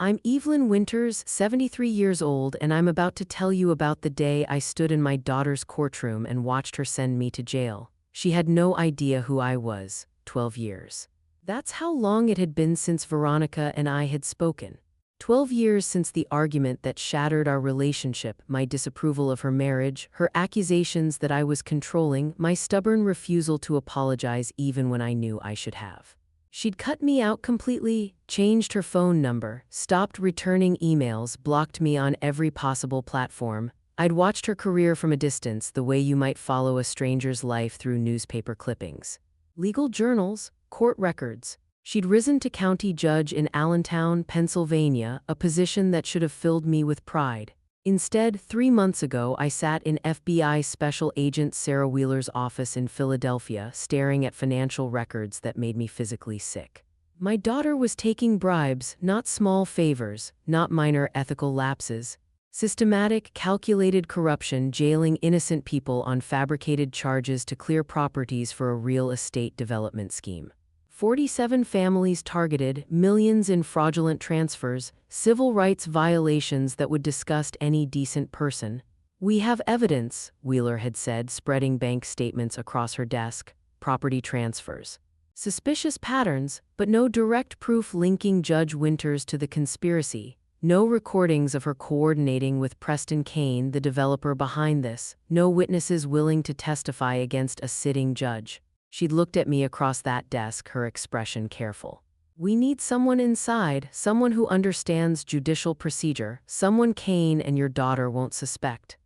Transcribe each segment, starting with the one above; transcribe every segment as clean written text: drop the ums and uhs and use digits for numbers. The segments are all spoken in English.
I'm Evelyn Winters, 73 years old, and I'm about to tell you about the day I stood in my daughter's courtroom and watched her send me to jail. She had no idea who I was, 12 years. That's how long it had been since Veronica and I had spoken. 12 years since the argument that shattered our relationship, my disapproval of her marriage, her accusations that I was controlling, my stubborn refusal to apologize even when I knew I should have. She'd cut me out completely, changed her phone number, stopped returning emails, blocked me on every possible platform. I'd watched her career from a distance, the way you might follow a stranger's life through newspaper clippings. Legal journals, court records. She'd risen to county judge in Allentown, Pennsylvania, a position that should have filled me with pride. Instead, 3 months ago, I sat in FBI Special Agent Sarah Wheeler's office in Philadelphia, staring at financial records that made me physically sick. My daughter was taking bribes, not small favors, not minor ethical lapses. Systematic, calculated corruption, jailing innocent people on fabricated charges to clear properties for a real estate development scheme. 47 families targeted, millions in fraudulent transfers, civil rights violations that would disgust any decent person. We have evidence, Wheeler had said, spreading bank statements across her desk, property transfers. Suspicious patterns, but no direct proof linking Judge Winters to the conspiracy. No recordings of her coordinating with Preston Kane, the developer behind this. No witnesses willing to testify against a sitting judge. She'd looked at me across that desk, her expression careful. We need someone inside, someone who understands judicial procedure, someone Kane and your daughter won't suspect.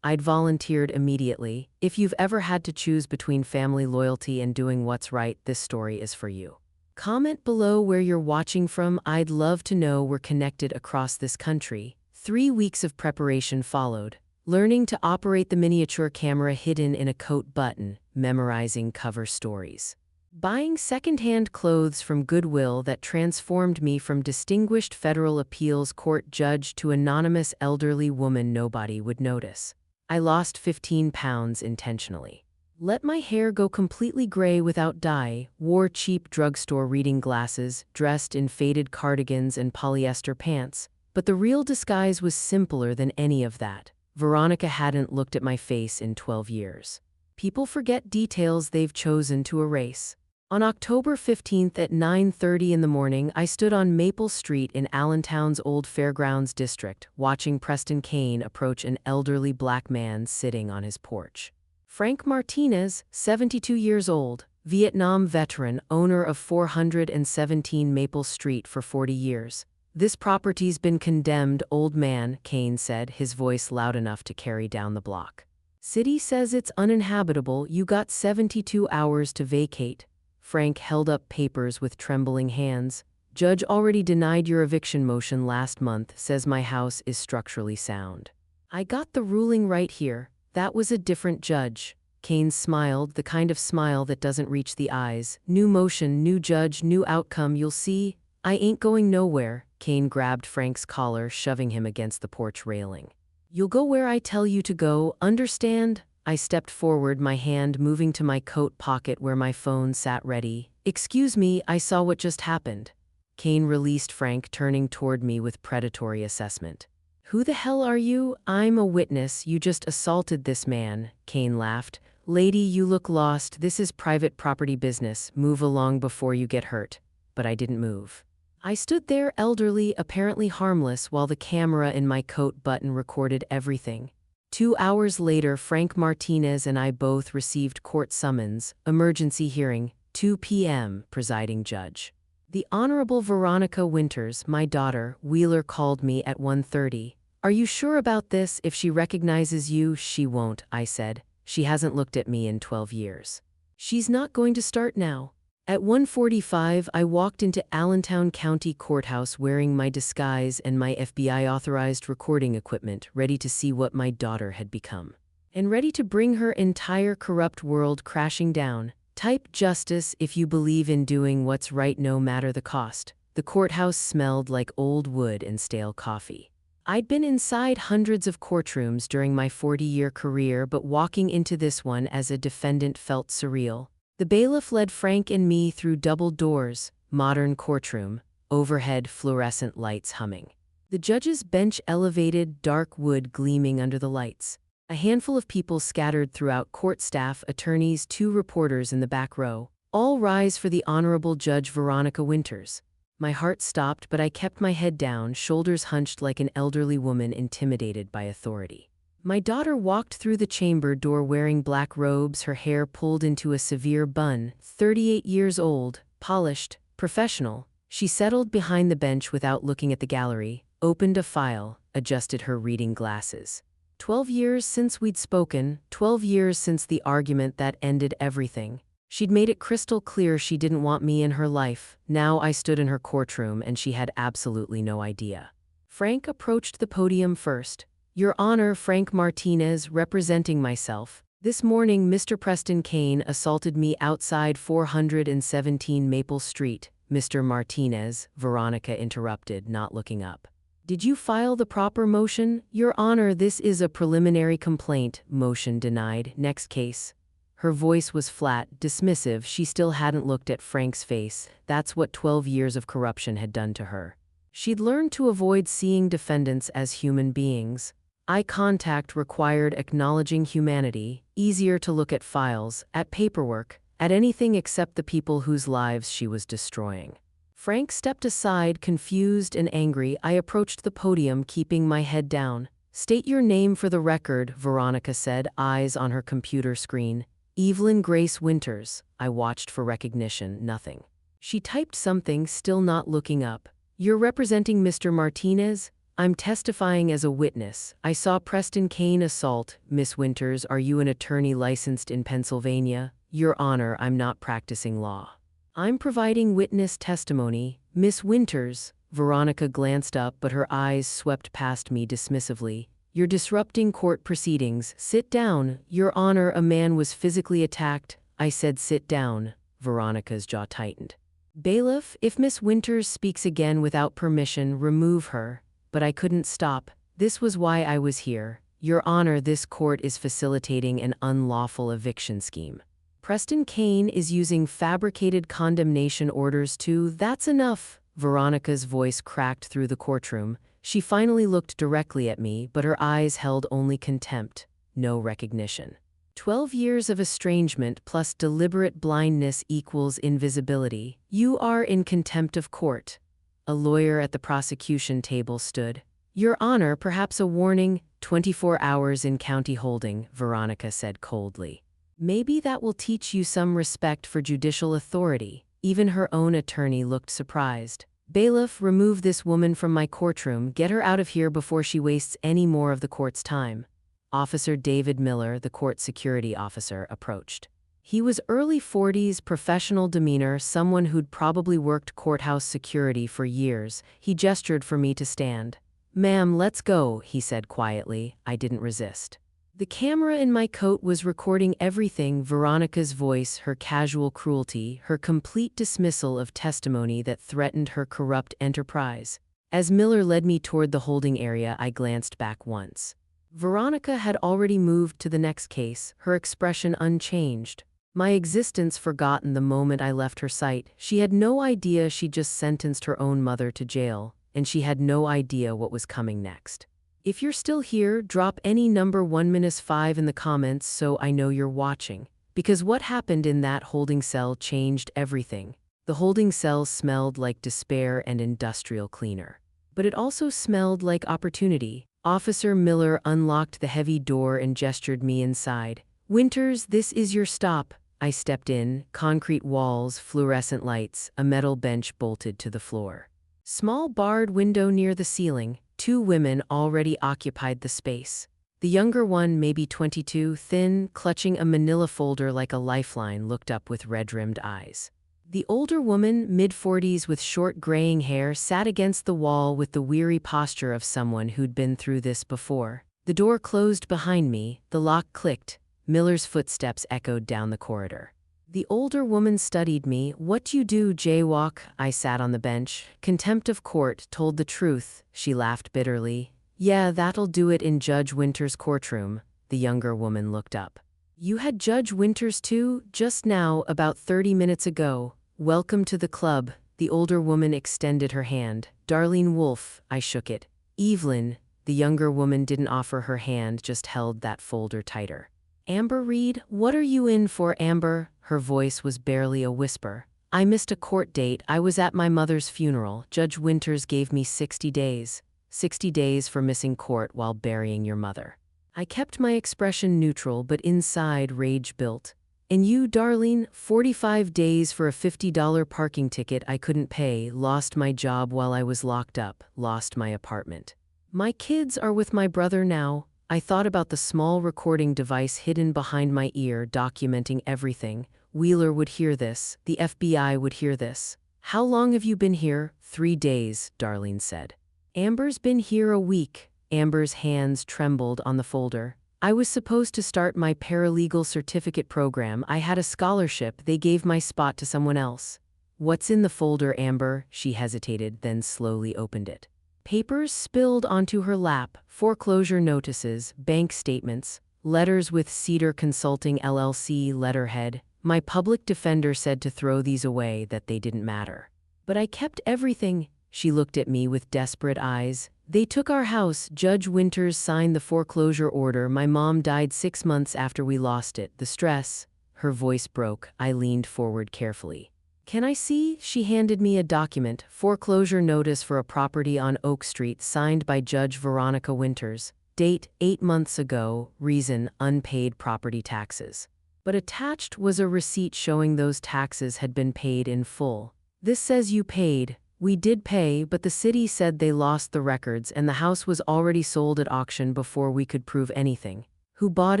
I'd volunteered immediately. If you've ever had to choose between family loyalty and doing what's right, this story is for you. Comment below where you're watching from. I'd love to know we're connected across this country. 3 weeks of preparation followed. Learning to operate the miniature camera hidden in a coat button, memorizing cover stories. Buying second-hand clothes from Goodwill that transformed me from distinguished federal appeals court judge to anonymous elderly woman nobody would notice. I lost 15 pounds intentionally. Let my hair go completely gray without dye, wore cheap drugstore reading glasses, dressed in faded cardigans and polyester pants. But the real disguise was simpler than any of that. Veronica hadn't looked at my face in 12 years. People forget details they've chosen to erase. On October 15th at 9:30 in the morning, I stood on Maple Street in Allentown's old Fairgrounds district, watching Preston Kane approach an elderly black man sitting on his porch. Frank Martinez, 72 years old, Vietnam veteran, owner of 417 Maple Street for 40 years. This property's been condemned, old man, Kane said, his voice loud enough to carry down the block. City says it's uninhabitable. You got 72 hours to vacate. Frank held up papers with trembling hands. Judge already denied your eviction motion last month, says my house is structurally sound. I got the ruling right here. That was a different judge. Kane smiled, the kind of smile that doesn't reach the eyes. New motion, new judge, new outcome, you'll see. I ain't going nowhere. Kane grabbed Frank's collar, shoving him against the porch railing. You'll go where I tell you to go, understand? I stepped forward, my hand moving to my coat pocket where my phone sat ready. Excuse me, I saw what just happened. Kane released Frank, turning toward me with predatory assessment. Who the hell are you? I'm a witness. You just assaulted this man. Kane laughed. Lady, you look lost. This is private property business. Move along before you get hurt. But I didn't move. I stood there, elderly, apparently harmless, while the camera in my coat button recorded everything. 2 hours later, Frank Martinez and I both received court summons. Emergency hearing, 2 p.m., presiding judge. The Honorable Veronica Winters, my daughter, Wheeler called me at 1:30. Are you sure about this? If she recognizes you, she won't, I said. She hasn't looked at me in 12 years. She's not going to start now. At 1:45, I walked into Allentown County Courthouse wearing my disguise and my FBI-authorized recording equipment, ready to see what my daughter had become. And ready to bring her entire corrupt world crashing down. Type justice if you believe in doing what's right no matter the cost. The courthouse smelled like old wood and stale coffee. I'd been inside hundreds of courtrooms during my 40-year career, but walking into this one as a defendant felt surreal. The bailiff led Frank and me through double doors, modern courtroom, overhead fluorescent lights humming. The judge's bench elevated, dark wood gleaming under the lights. A handful of people scattered throughout, court staff, attorneys, 2 reporters in the back row. All rise for the Honorable Judge Veronica Winters. My heart stopped, but I kept my head down, shoulders hunched like an elderly woman intimidated by authority. My daughter walked through the chamber door wearing black robes, her hair pulled into a severe bun, 38 years old, polished, professional. She settled behind the bench without looking at the gallery, opened a file, adjusted her reading glasses. 12 years since we'd spoken, 12 years since the argument that ended everything. She'd made it crystal clear she didn't want me in her life. Now I stood in her courtroom and she had absolutely no idea. Frank approached the podium first. Your Honor, Frank Martinez, representing myself. This morning Mr. Preston Kane assaulted me outside 417 Maple Street. Mr. Martinez, Veronica interrupted, not looking up. Did you file the proper motion? Your Honor, this is a preliminary complaint. Motion denied. Next case. Her voice was flat, dismissive. She still hadn't looked at Frank's face. That's what 12 years of corruption had done to her. She'd learned to avoid seeing defendants as human beings. Eye contact required acknowledging humanity, easier to look at files, at paperwork, at anything except the people whose lives she was destroying. Frank stepped aside, confused and angry. I approached the podium, keeping my head down. State your name for the record, Veronica said, eyes on her computer screen. Evelyn Grace Winters. I watched for recognition, nothing. She typed something, still not looking up. You're representing Mr. Martinez? I'm testifying as a witness. I saw Preston Kane assault. Miss Winters, are you an attorney licensed in Pennsylvania? Your Honor, I'm not practicing law. I'm providing witness testimony. Miss Winters. Veronica glanced up, but her eyes swept past me dismissively. You're disrupting court proceedings. Sit down. Your Honor, a man was physically attacked. I said sit down. Veronica's jaw tightened. Bailiff, if Miss Winters speaks again without permission, remove her. But I couldn't stop. This was why I was here. Your Honor, this court is facilitating an unlawful eviction scheme. Preston Kane is using fabricated condemnation orders to— That's enough. Veronica's voice cracked through the courtroom. She finally looked directly at me, but her eyes held only contempt, no recognition. 12 years of estrangement plus deliberate blindness equals invisibility. You are in contempt of court. A lawyer at the prosecution table stood. Your Honor, perhaps a warning, 24 hours in county holding, Veronica said coldly. Maybe that will teach you some respect for judicial authority. Even her own attorney looked surprised. Bailiff, remove this woman from my courtroom. Get her out of here before she wastes any more of the court's time. Officer David Miller, the court security officer, approached. He was early 40s, professional demeanor, someone who'd probably worked courthouse security for years. He gestured for me to stand. Ma'am, let's go, he said quietly. I didn't resist. The camera in my coat was recording everything: Veronica's voice, her casual cruelty, her complete dismissal of testimony that threatened her corrupt enterprise. As Miller led me toward the holding area, I glanced back once. Veronica had already moved to the next case, her expression unchanged. My existence forgotten the moment I left her sight. She had no idea she'd just sentenced her own mother to jail, and she had no idea what was coming next. If you're still here, drop any number 1-5 in the comments so I know you're watching. Because what happened in that holding cell changed everything. The holding cell smelled like despair and industrial cleaner. But it also smelled like opportunity. Officer Miller unlocked the heavy door and gestured me inside. Winters, this is your stop. I stepped in, concrete walls, fluorescent lights, a metal bench bolted to the floor. Small barred window near the ceiling. 2 women already occupied the space. The younger one, maybe 22, thin, clutching a manila folder like a lifeline, looked up with red-rimmed eyes. The older woman, mid-40s with short graying hair, sat against the wall with the weary posture of someone who'd been through this before. The door closed behind me, the lock clicked. Miller's footsteps echoed down the corridor. The older woman studied me. What you do, jaywalk? I sat on the bench. Contempt of court, told the truth. She laughed bitterly. Yeah, that'll do it in Judge Winters' courtroom. The younger woman looked up. You had Judge Winters too? Just now, about 30 minutes ago. Welcome to the club. The older woman extended her hand. Darlene Wolfe, I shook it. Evelyn, the younger woman didn't offer her hand, just held that folder tighter. Amber Reed, what are you in for, Amber? Her voice was barely a whisper. I missed a court date. I was at my mother's funeral. Judge Winters gave me 60 days. 60 days for missing court while burying your mother. I kept my expression neutral, but inside rage built. And you, Darlene, 45 days for a $50 parking ticket I couldn't pay, lost my job while I was locked up, lost my apartment. My kids are with my brother now. I thought about the small recording device hidden behind my ear, documenting everything. Wheeler would hear this. The FBI would hear this. How long have you been here? 3 days, Darlene said. Amber's been here a week. Amber's hands trembled on the folder. I was supposed to start my paralegal certificate program. I had a scholarship. They gave my spot to someone else. What's in the folder, Amber? She hesitated, then slowly opened it. Papers spilled onto her lap, foreclosure notices, bank statements, letters with Cedar Consulting LLC letterhead. My public defender said to throw these away, that they didn't matter. But I kept everything. She looked at me with desperate eyes. They took our house. Judge Winters signed the foreclosure order. My mom died 6 months after we lost it. The stress. Her voice broke. I leaned forward carefully. Can I see? She handed me a document, foreclosure notice for a property on Oak Street, signed by Judge Veronica Winters. Date, 8 months ago. Reason, unpaid property taxes. But attached was a receipt showing those taxes had been paid in full. This says you paid. We did pay, but the city said they lost the records and the house was already sold at auction before we could prove anything. Who bought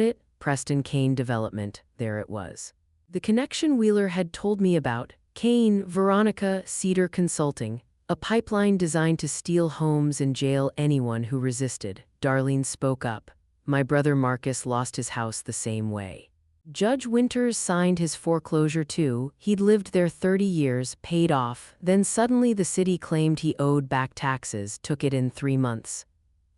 it? Preston Kane Development. There it was. The connection Wheeler had told me about. Kane, Veronica, Cedar Consulting. A pipeline designed to steal homes and jail anyone who resisted. Darlene spoke up. My brother Marcus lost his house the same way. Judge Winters signed his foreclosure too. He'd lived there 30 years, paid off. Then suddenly the city claimed he owed back taxes, took it in 3 months.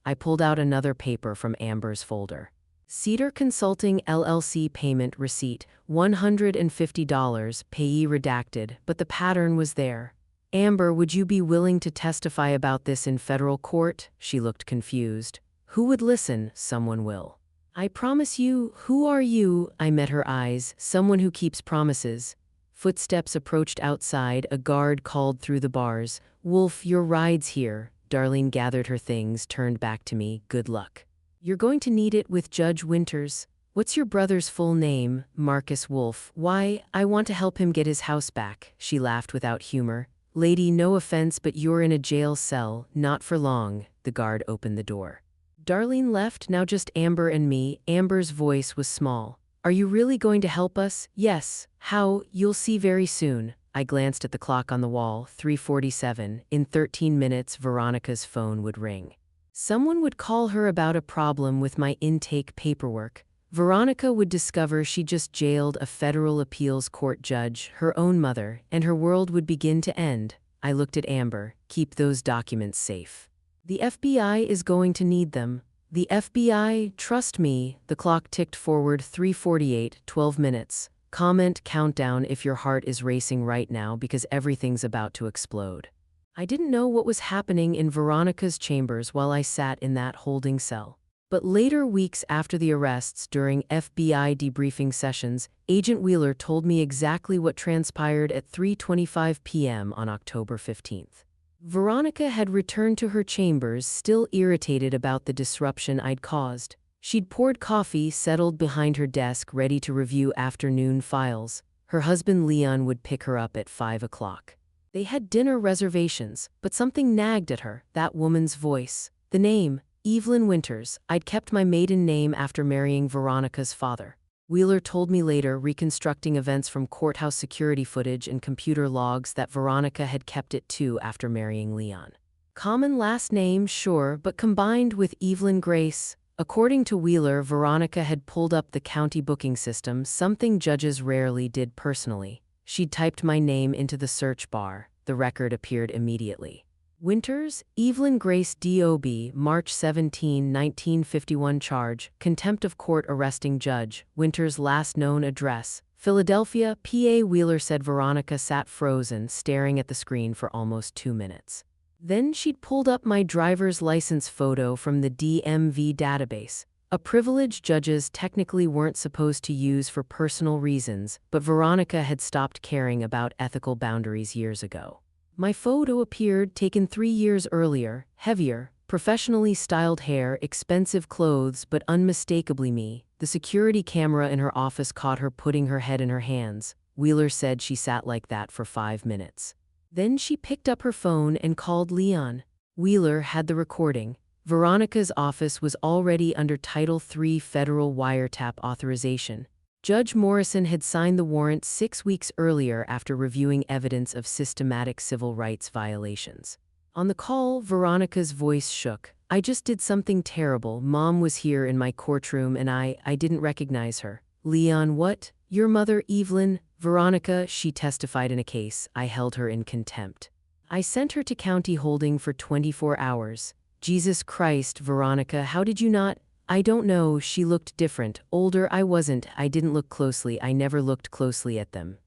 I pulled out another paper from Amber's folder. Cedar Consulting LLC payment receipt, $150, payee redacted, but the pattern was there. Amber, would you be willing to testify about this in federal court? She looked confused. Who would listen? Someone will. I promise you. Who are you? I met her eyes. Someone who keeps promises. Footsteps approached outside. A guard called through the bars. Wolf, your ride's here. Darlene gathered her things, turned back to me. Good luck. You're going to need it with Judge Winters. What's your brother's full name? Marcus Wolfe. Why, I want to help him get his house back. She laughed without humor. Lady, no offense, but you're in a jail cell. Not for long. The guard opened the door. Darlene left, now just Amber and me. Amber's voice was small. Are you really going to help us? Yes. How? You'll see very soon. I glanced at the clock on the wall, 3:47. In 13 minutes, Veronica's phone would ring. Someone would call her about a problem with my intake paperwork. Veronica would discover she just jailed a federal appeals court judge, her own mother, and her world would begin to end. I looked at Amber. Keep those documents safe. The FBI is going to need them. The FBI, trust me. The clock ticked forward, 3:48, 12 minutes. Comment countdown if your heart is racing right now because everything's about to explode. I didn't know what was happening in Veronica's chambers while I sat in that holding cell. But later weeks after the arrests, during FBI debriefing sessions, Agent Wheeler told me exactly what transpired at 3:25 p.m. on October 15th. Veronica had returned to her chambers, still irritated about the disruption I'd caused. She'd poured coffee, settled behind her desk, ready to review afternoon files. Her husband Leon would pick her up at 5 o'clock. They had dinner reservations, but something nagged at her, that woman's voice. The name, Evelyn Winters. I'd kept my maiden name after marrying Veronica's father. Wheeler told me later, reconstructing events from courthouse security footage and computer logs, that Veronica had kept it too after marrying Leon. Common last name, sure, but combined with Evelyn Grace. According to Wheeler, Veronica had pulled up the county booking system, something judges rarely did personally. She'd typed my name into the search bar. The record appeared immediately. Winters, Evelyn Grace D.O.B., March 17, 1951. Charge, Contempt of Court. Arresting Judge. Winters' last known address, Philadelphia, PA. Wheeler said. Veronica sat frozen, staring at the screen for almost 2 minutes. Then she'd pulled up my driver's license photo from the DMV database, a privilege judges technically weren't supposed to use for personal reasons, but Veronica had stopped caring about ethical boundaries years ago. My photo appeared, taken 3 years earlier, heavier, professionally styled hair, expensive clothes, but unmistakably me. The security camera in her office caught her putting her head in her hands. Wheeler said she sat like that for 5 minutes. Then she picked up her phone and called Leon. Wheeler had the recording. Veronica's office was already under Title III federal wiretap authorization. Judge Morrison had signed the warrant 6 weeks earlier after reviewing evidence of systematic civil rights violations. On the call, Veronica's voice shook. I just did something terrible. Mom was here in my courtroom and I didn't recognize her. Leon, what? Your mother, Evelyn? Veronica, she testified in a case. I held her in contempt. I sent her to county holding for 24 hours. Jesus Christ, Veronica, how did you not? I don't know, she looked different, older. I wasn't. I didn't look closely. I never looked closely at them.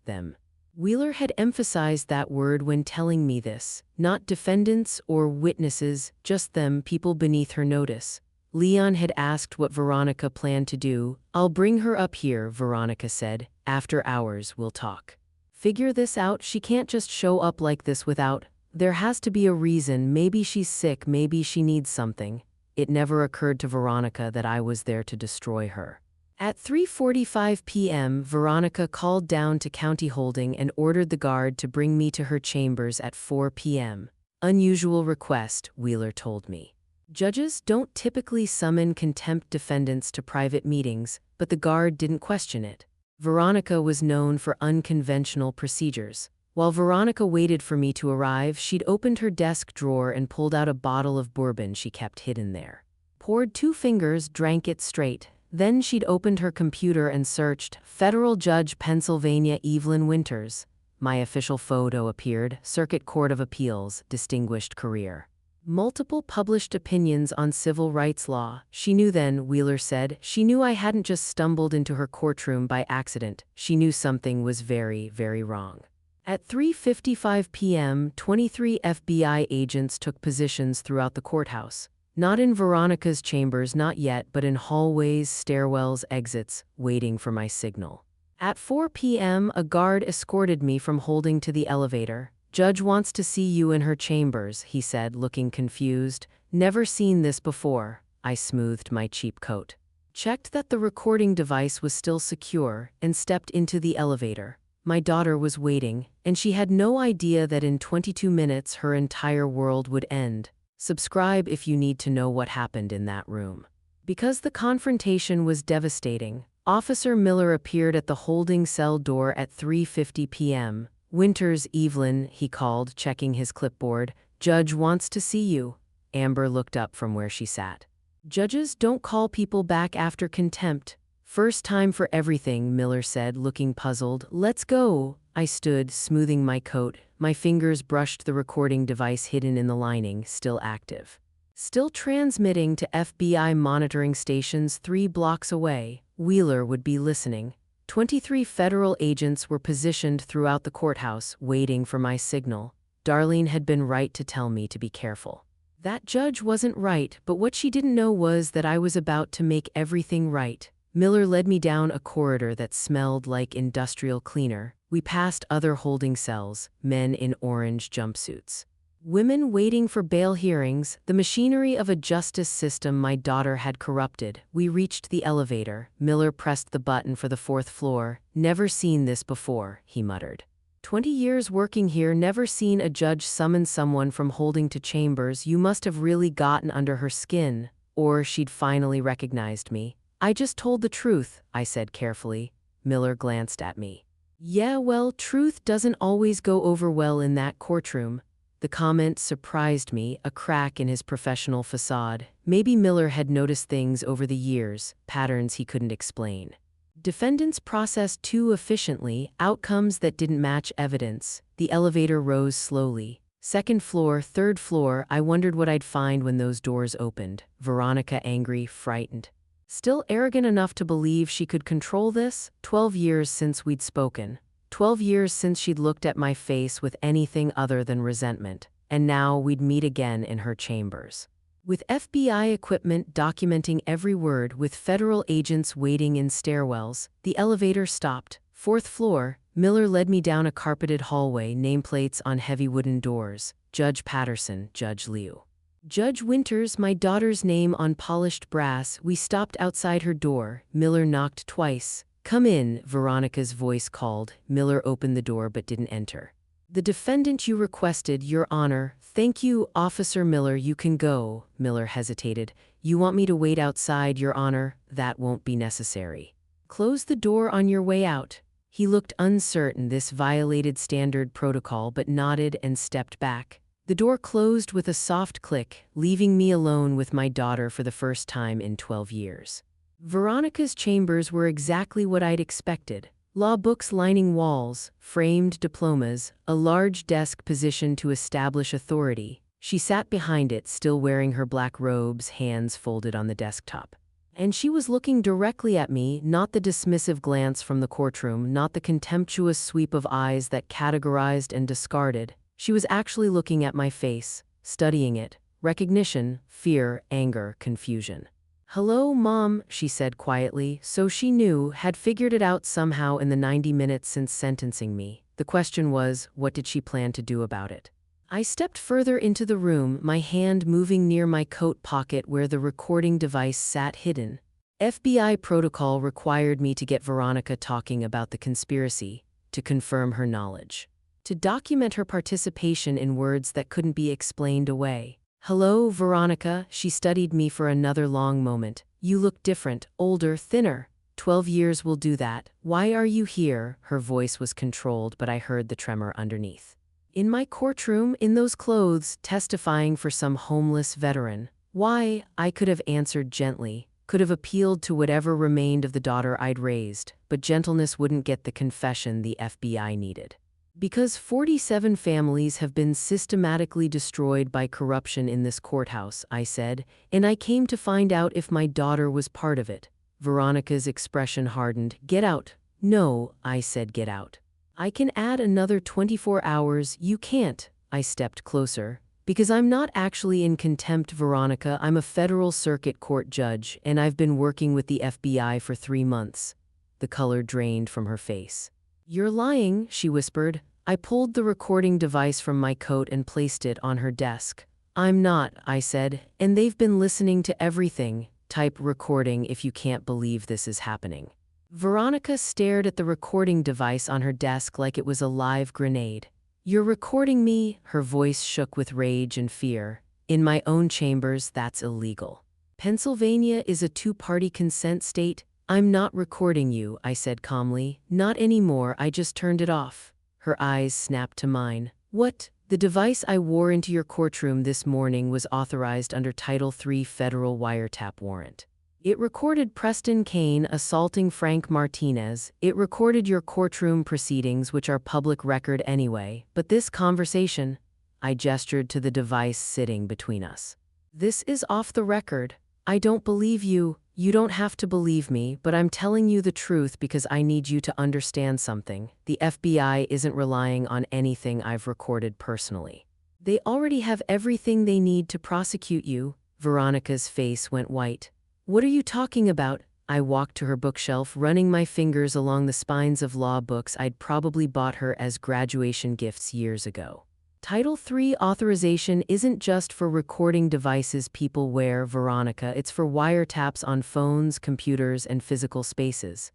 Wheeler had emphasized that word when telling me this. Not defendants or witnesses, just them, people beneath her notice. Leon had asked what Veronica planned to do. I'll bring her up here, Veronica said. After hours, we'll talk. Figure this out. She can't just show up like this without. There has to be a reason. Maybe she's sick, maybe she needs something. It never occurred to Veronica that I was there to destroy her. At 3:45 p.m., Veronica called down to county holding and ordered the guard to bring me to her chambers at 4 p.m. Unusual request, Wheeler told me. Judges don't typically summon contempt defendants to private meetings, but the guard didn't question it. Veronica was known for unconventional procedures. While Veronica waited for me to arrive, she'd opened her desk drawer and pulled out a bottle of bourbon she kept hidden there. Poured 2 fingers, drank it straight. Then she'd opened her computer and searched, Federal Judge Pennsylvania Evelyn Winters. My official photo appeared, Circuit Court of Appeals, distinguished career. Multiple published opinions on civil rights law. She knew then, Wheeler said. She knew I hadn't just stumbled into her courtroom by accident. She knew something was very, very wrong. At 3:55 p.m., 23 FBI agents took positions throughout the courthouse. Not in Veronica's chambers, not yet, but in hallways, stairwells, exits, waiting for my signal. At 4 p.m., a guard escorted me from holding to the elevator. Judge wants to see you in her chambers, he said, looking confused. Never seen this before. I smoothed my cheap coat. Checked that the recording device was still secure, and stepped into the elevator. My daughter was waiting, and she had no idea that in 22 minutes her entire world would end. Subscribe if you need to know what happened in that room. Because the confrontation was devastating, Officer Miller appeared at the holding cell door at 3:50 p.m. Winters, Evelyn, he called, checking his clipboard. Judge wants to see you. Amber looked up from where she sat. Judges don't call people back after contempt. First time for everything, Miller said, looking puzzled. Let's go. I stood, smoothing my coat. My fingers brushed the recording device hidden in the lining, still active. Still transmitting to FBI monitoring stations 3 blocks away. Wheeler would be listening. 23 federal agents were positioned throughout the courthouse, waiting for my signal. Darlene had been right to tell me to be careful. That judge wasn't right, but what she didn't know was that I was about to make everything right. Miller led me down a corridor that smelled like industrial cleaner. We passed other holding cells, men in orange jumpsuits. Women waiting for bail hearings, the machinery of a justice system my daughter had corrupted. We reached the elevator. Miller pressed the button for the 4th floor. Never seen this before, he muttered. 20 years working here, never seen a judge summon someone from holding to chambers. You must have really gotten under her skin. Or she'd finally recognized me. I just told the truth, I said carefully. Miller glanced at me. Yeah, well, truth doesn't always go over well in that courtroom. The comment surprised me, a crack in his professional facade. Maybe Miller had noticed things over the years, patterns he couldn't explain. Defendants processed too efficiently, outcomes that didn't match evidence. The elevator rose slowly. 2nd floor, 3rd floor, I wondered what I'd find when those doors opened. Veronica angry, frightened. Still arrogant enough to believe she could control this? 12 years since we'd spoken. 12 years since she'd looked at my face with anything other than resentment. And now we'd meet again in her chambers. With FBI equipment documenting every word, with federal agents waiting in stairwells, the elevator stopped. 4th floor, Miller led me down a carpeted hallway, nameplates on heavy wooden doors. Judge Patterson, Judge Liu. Judge Winters, my daughter's name on polished brass. We stopped outside her door. Miller knocked twice. "Come in," Veronica's voice called. Miller opened the door but didn't enter. "The defendant you requested, Your Honor." "Thank you, Officer Miller, you can go." Miller hesitated. "You want me to wait outside, Your Honor?" "That won't be necessary. Close the door on your way out." He looked uncertain this violated standard protocol but nodded and stepped back. The door closed with a soft click, leaving me alone with my daughter for the first time in 12 years. Veronica's chambers were exactly what I'd expected. Law books lining walls, framed diplomas, a large desk positioned to establish authority. She sat behind it, still wearing her black robes, hands folded on the desktop. And she was looking directly at me, not the dismissive glance from the courtroom, not the contemptuous sweep of eyes that categorized and discarded. She was actually looking at my face, studying it. Recognition, fear, anger, confusion. "Hello, Mom," she said quietly. So she knew, had figured it out somehow in the 90 minutes since sentencing me. The question was, what did she plan to do about it? I stepped further into the room, my hand moving near my coat pocket where the recording device sat hidden. FBI protocol required me to get Veronica talking about the conspiracy, to confirm her knowledge, to document her participation in words that couldn't be explained away. "Hello, Veronica." She studied me for another long moment. "You look different, older, thinner. 12 years will do that. Why are you here?" Her voice was controlled, but I heard the tremor underneath. "In my courtroom, in those clothes, testifying for some homeless veteran." Why? I could have answered gently, could have appealed to whatever remained of the daughter I'd raised, but gentleness wouldn't get the confession the FBI needed. "Because 47 families have been systematically destroyed by corruption in this courthouse," I said, "and I came to find out if my daughter was part of it." Veronica's expression hardened. "Get out." "No," I said, "get out. I can add another 24 hours. You can't." I stepped closer. "Because I'm not actually in contempt, Veronica. I'm a federal circuit court judge, and I've been working with the FBI for 3 months. The color drained from her face. "You're lying," she whispered. I pulled the recording device from my coat and placed it on her desk. "I'm not," I said, "and they've been listening to everything. Type recording if you can't believe this is happening." Veronica stared at the recording device on her desk like it was a live grenade. "You're recording me?" Her voice shook with rage and fear. "In my own chambers, that's illegal. Pennsylvania is a 2-party consent state." "I'm not recording you," I said calmly. "Not anymore, I just turned it off." Her eyes snapped to mine. "What?" "The device I wore into your courtroom this morning was authorized under Title III federal wiretap warrant. It recorded Preston Kane assaulting Frank Martinez. It recorded your courtroom proceedings, which are public record anyway. But this conversation," I gestured to the device sitting between us, "this is off the record. I don't believe you. You don't have to believe me, but I'm telling you the truth because I need you to understand something. The FBI isn't relying on anything I've recorded personally. They already have everything they need to prosecute you." Veronica's face went white. "What are you talking about?" I walked to her bookshelf, running my fingers along the spines of law books I'd probably bought her as graduation gifts years ago. "Title III authorization isn't just for recording devices people wear, Veronica. It's for wiretaps on phones, computers, and physical spaces.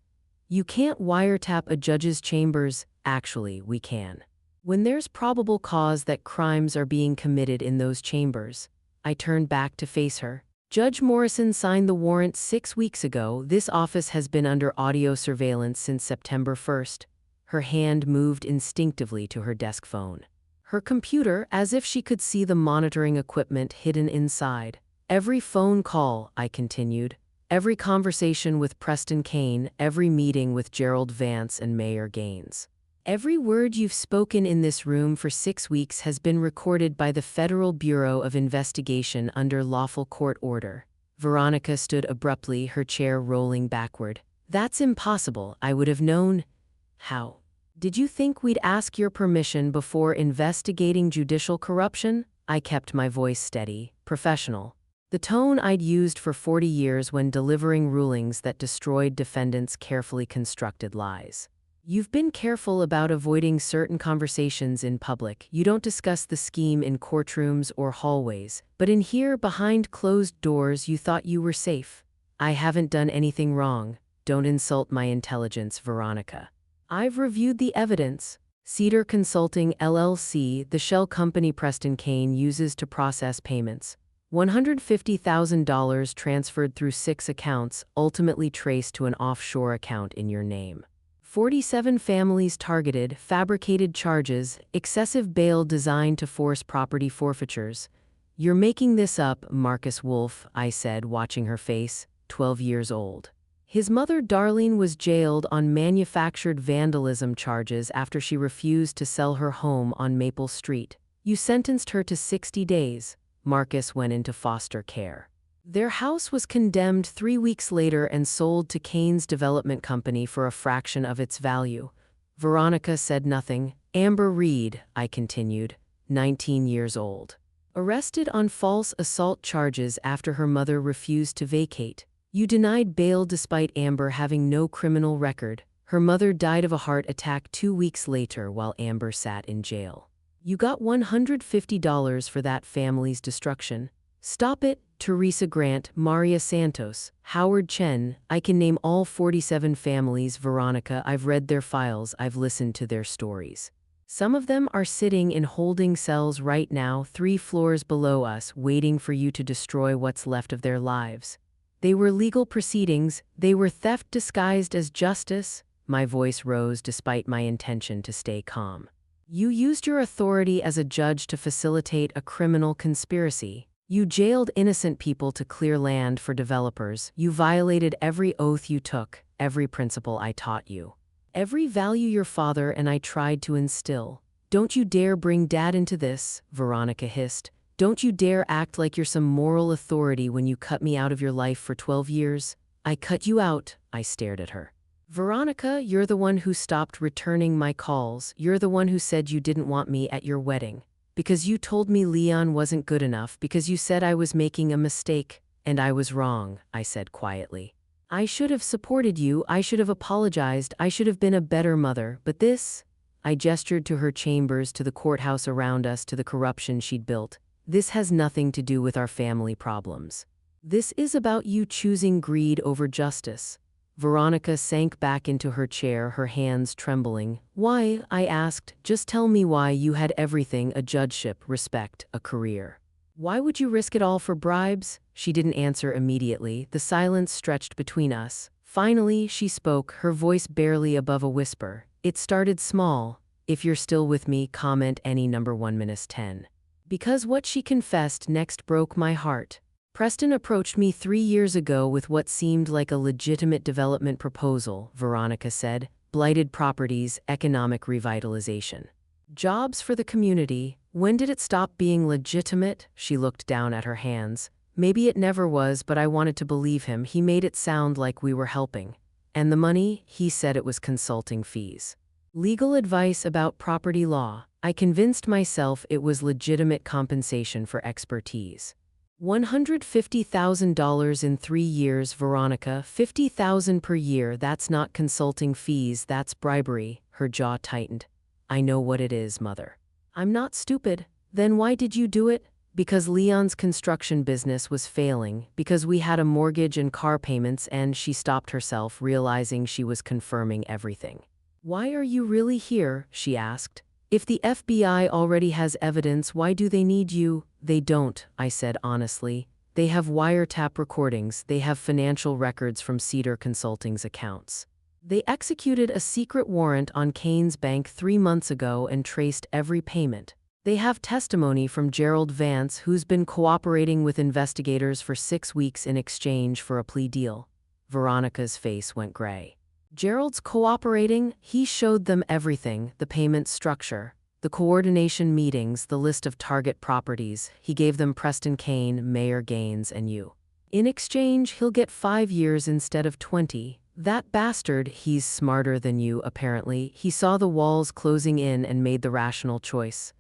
You can't wiretap a judge's chambers. Actually, we can. When there's probable cause that crimes are being committed in those chambers." I turned back to face her. "Judge Morrison signed the warrant 6 weeks ago. This office has been under audio surveillance since September 1st. Her hand moved instinctively to her desk phone. Her computer, as if she could see the monitoring equipment hidden inside. "Every phone call," I continued, "every conversation with Preston Kane, every meeting with Gerald Vance and Mayor Gaines. Every word you've spoken in this room for 6 weeks has been recorded by the Federal Bureau of Investigation under lawful court order." Veronica stood abruptly, her chair rolling backward. That's impossible. I would have known. How? Did you think we'd ask your permission before investigating judicial corruption? I kept my voice steady, professional. The tone I'd used for 40 years when delivering rulings that destroyed defendants' carefully constructed lies. You've been careful about avoiding certain conversations in public. You don't discuss the scheme in courtrooms or hallways, but in here, behind closed doors, you thought you were safe. I haven't done anything wrong. Don't insult my intelligence, Veronica. I've reviewed the evidence. Cedar Consulting LLC, the shell company Preston Kane uses to process payments. $150,000 transferred through 6 accounts, ultimately traced to an offshore account in your name. 47 families targeted, fabricated charges, excessive bail designed to force property forfeitures. You're making this up, Marcus Wolf, I said, watching her face, 12 years old. His mother, Darlene, was jailed on manufactured vandalism charges after she refused to sell her home on Maple Street. You sentenced her to 60 days. Marcus went into foster care. Their house was condemned 3 weeks later and sold to Kane's development company for a fraction of its value. Veronica said nothing. Amber Reed, I continued, 19 years old. Arrested on false assault charges after her mother refused to vacate. You denied bail despite Amber having no criminal record. Her mother died of a heart attack 2 weeks later while Amber sat in jail. You got $150 for that family's destruction. Stop it, Teresa Grant, Maria Santos, Howard Chen. I can name all 47 families, Veronica. I've read their files, I've listened to their stories. Some of them are sitting in holding cells right now, 3 floors below us, waiting for you to destroy what's left of their lives. They were legal proceedings, they were theft disguised as justice. My voice rose despite my intention to stay calm. You used your authority as a judge to facilitate a criminal conspiracy. You jailed innocent people to clear land for developers. You violated every oath you took, every principle I taught you, every value your father and I tried to instill. Don't you dare bring Dad into this, Veronica hissed. Don't you dare act like you're some moral authority when you cut me out of your life for 12 years. I cut you out, I stared at her. Veronica, you're the one who stopped returning my calls. You're the one who said you didn't want me at your wedding. Because you told me Leon wasn't good enough, because you said I was making a mistake. And I was wrong, I said quietly. I should have supported you, I should have apologized, I should have been a better mother, but this? I gestured to her chambers, to the courthouse around us, to the corruption she'd built. This has nothing to do with our family problems. This is about you choosing greed over justice. Veronica sank back into her chair, her hands trembling. Why? I asked. Just tell me why. You had everything, a judgeship, respect, a career. Why would you risk it all for bribes? She didn't answer immediately. The silence stretched between us. Finally, she spoke, her voice barely above a whisper. It started small. If you're still with me, comment any number 1-10. Because what she confessed next broke my heart. Preston approached me 3 years ago with what seemed like a legitimate development proposal, Veronica said. Blighted properties, economic revitalization. Jobs for the community. When did it stop being legitimate? She looked down at her hands. Maybe it never was, but I wanted to believe him. He made it sound like we were helping. And the money? He said it was consulting fees. Legal advice about property law. I convinced myself it was legitimate compensation for expertise. $150,000 in 3 years, Veronica, $50,000 per year. That's not consulting fees, that's bribery. Her jaw tightened. I know what it is, Mother. I'm not stupid. Then why did you do it? Because Leon's construction business was failing, because we had a mortgage and car payments, and she stopped herself, realizing she was confirming everything. Why are you really here? She asked. If the FBI already has evidence, why do they need you? They don't, I said honestly. They have wiretap recordings, they have financial records from Cedar Consulting's accounts. They executed a secret warrant on Kane's bank 3 months ago and traced every payment. They have testimony from Gerald Vance, who's been cooperating with investigators for 6 weeks in exchange for a plea deal. Veronica's face went gray. Gerald's cooperating? He showed them everything, the payment structure, the coordination meetings, the list of target properties. He gave them Preston Kane, Mayor Gaines, and you. In exchange, he'll get 5 years instead of 20. That bastard, he's smarter than you, apparently. He saw the walls closing in and made the rational choice.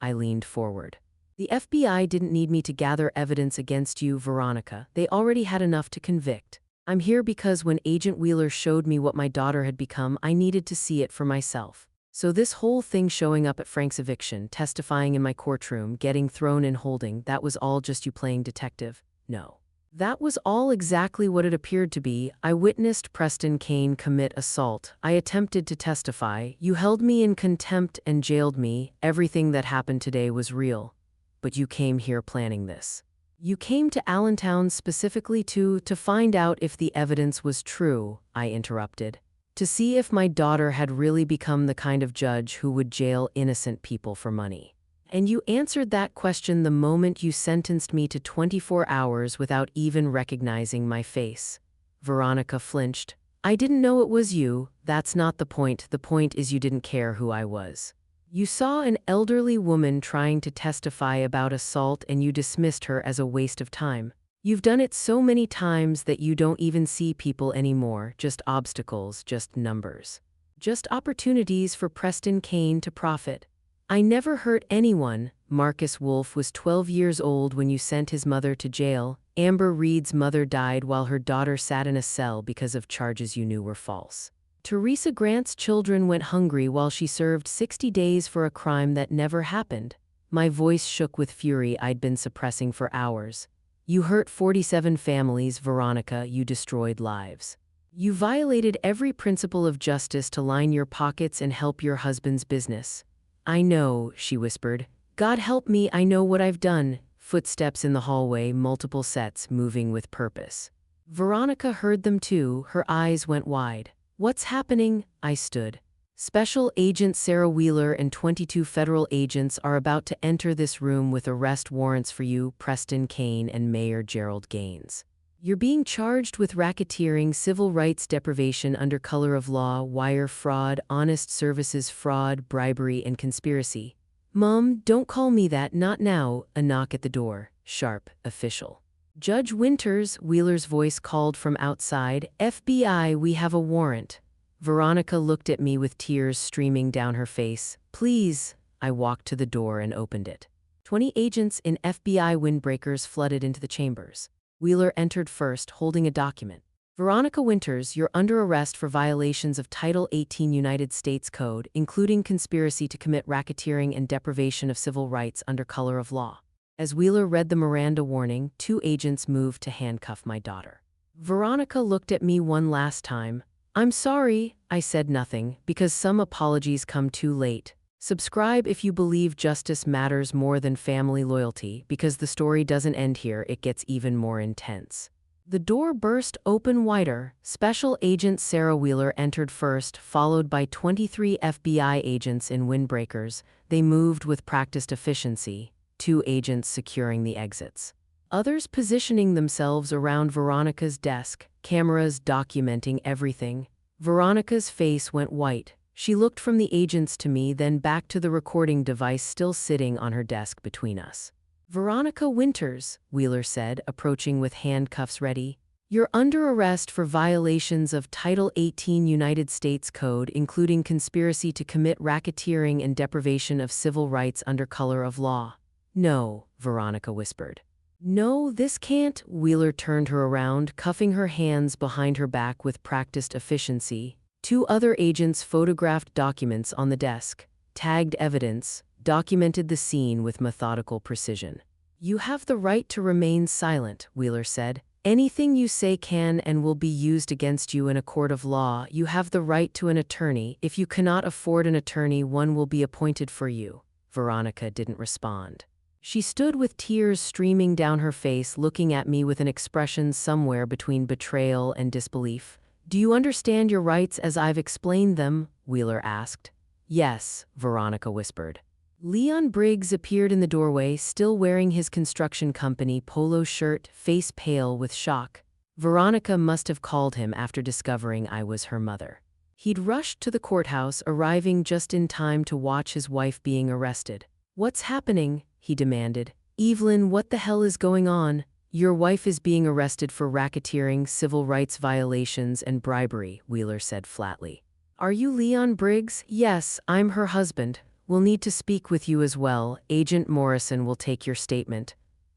I leaned forward. The FBI didn't need me to gather evidence against you, Veronica. They already had enough to convict. I'm here because when Agent Wheeler showed me what my daughter had become, I needed to see it for myself. So this whole thing showing up at Frank's eviction, testifying in my courtroom, getting thrown in holding, that was all just you playing detective? No. That was all exactly what it appeared to be. I witnessed Preston Kane commit assault. I attempted to testify. You held me in contempt and jailed me. Everything that happened today was real. But you came here planning this. You came to Allentown specifically to find out if the evidence was true, I interrupted. To see if my daughter had really become the kind of judge who would jail innocent people for money. And you answered that question the moment you sentenced me to 24 hours without even recognizing my face. Veronica flinched. I didn't know it was you. That's not the point. The point is you didn't care who I was. You saw an elderly woman trying to testify about assault and you dismissed her as a waste of time. You've done it so many times that you don't even see people anymore, just obstacles, just numbers. Just opportunities for Preston Kane to profit. I never hurt anyone. Marcus Wolfe was 12 years old when you sent his mother to jail. Amber Reed's mother died while her daughter sat in a cell because of charges you knew were false. Teresa Grant's children went hungry while she served 60 days for a crime that never happened. My voice shook with fury I'd been suppressing for hours. You hurt 47 families, Veronica. You destroyed lives. You violated every principle of justice to line your pockets and help your husband's business. I know, she whispered. God help me, I know what I've done. Footsteps in the hallway, multiple sets, moving with purpose. Veronica heard them too, her eyes went wide. What's happening? I stood. Special Agent Sarah Wheeler and 22 federal agents are about to enter this room with arrest warrants for you, Preston Kane and Mayor Gerald Gaines. You're being charged with racketeering, civil rights deprivation under color of law, wire fraud, honest services fraud, bribery, and conspiracy. Mom, don't call me that, not now. A knock at the door. Sharp, official. Judge Winters, Wheeler's voice called from outside. FBI, we have a warrant. Veronica looked at me with tears streaming down her face. Please. I walked to the door and opened it. 20 agents in FBI windbreakers flooded into the chambers. Wheeler entered first, holding a document. Veronica Winters, you're under arrest for violations of Title 18 United States Code, including conspiracy to commit racketeering and deprivation of civil rights under color of law. As Wheeler read the Miranda warning, 2 agents moved to handcuff my daughter. Veronica looked at me one last time. I'm sorry, I said nothing, because some apologies come too late. Subscribe if you believe justice matters more than family loyalty, because the story doesn't end here, it gets even more intense. The door burst open wider. Special Agent Sarah Wheeler entered first, followed by 23 FBI agents in windbreakers. They moved with practiced efficiency, 2 agents securing the exits. Others positioning themselves around Veronica's desk, cameras documenting everything. Veronica's face went white. She looked from the agents to me, then back to the recording device still sitting on her desk between us. Veronica Winters, Wheeler said, approaching with handcuffs ready. You're under arrest for violations of Title 18 United States Code, including conspiracy to commit racketeering and deprivation of civil rights under color of law. No, Veronica whispered. No, this can't. Wheeler turned her around, cuffing her hands behind her back with practiced efficiency. 2 other agents photographed documents on the desk, tagged evidence, documented the scene with methodical precision. You have the right to remain silent, Wheeler said. Anything you say can and will be used against you in a court of law. You have the right to an attorney. If you cannot afford an attorney, one will be appointed for you. Veronica didn't respond. She stood with tears streaming down her face, looking at me with an expression somewhere between betrayal and disbelief. Do you understand your rights as I've explained them? Wheeler asked. Yes, Veronica whispered. Leon Briggs appeared in the doorway, still wearing his construction company polo shirt, face pale with shock. Veronica must have called him after discovering I was her mother. He'd rushed to the courthouse, arriving just in time to watch his wife being arrested. What's happening? He demanded. Evelyn, what the hell is going on? Your wife is being arrested for racketeering, civil rights violations, and bribery, Wheeler said flatly. Are you Leon Briggs? Yes, I'm her husband. We'll need to speak with you as well. Agent Morrison will take your statement.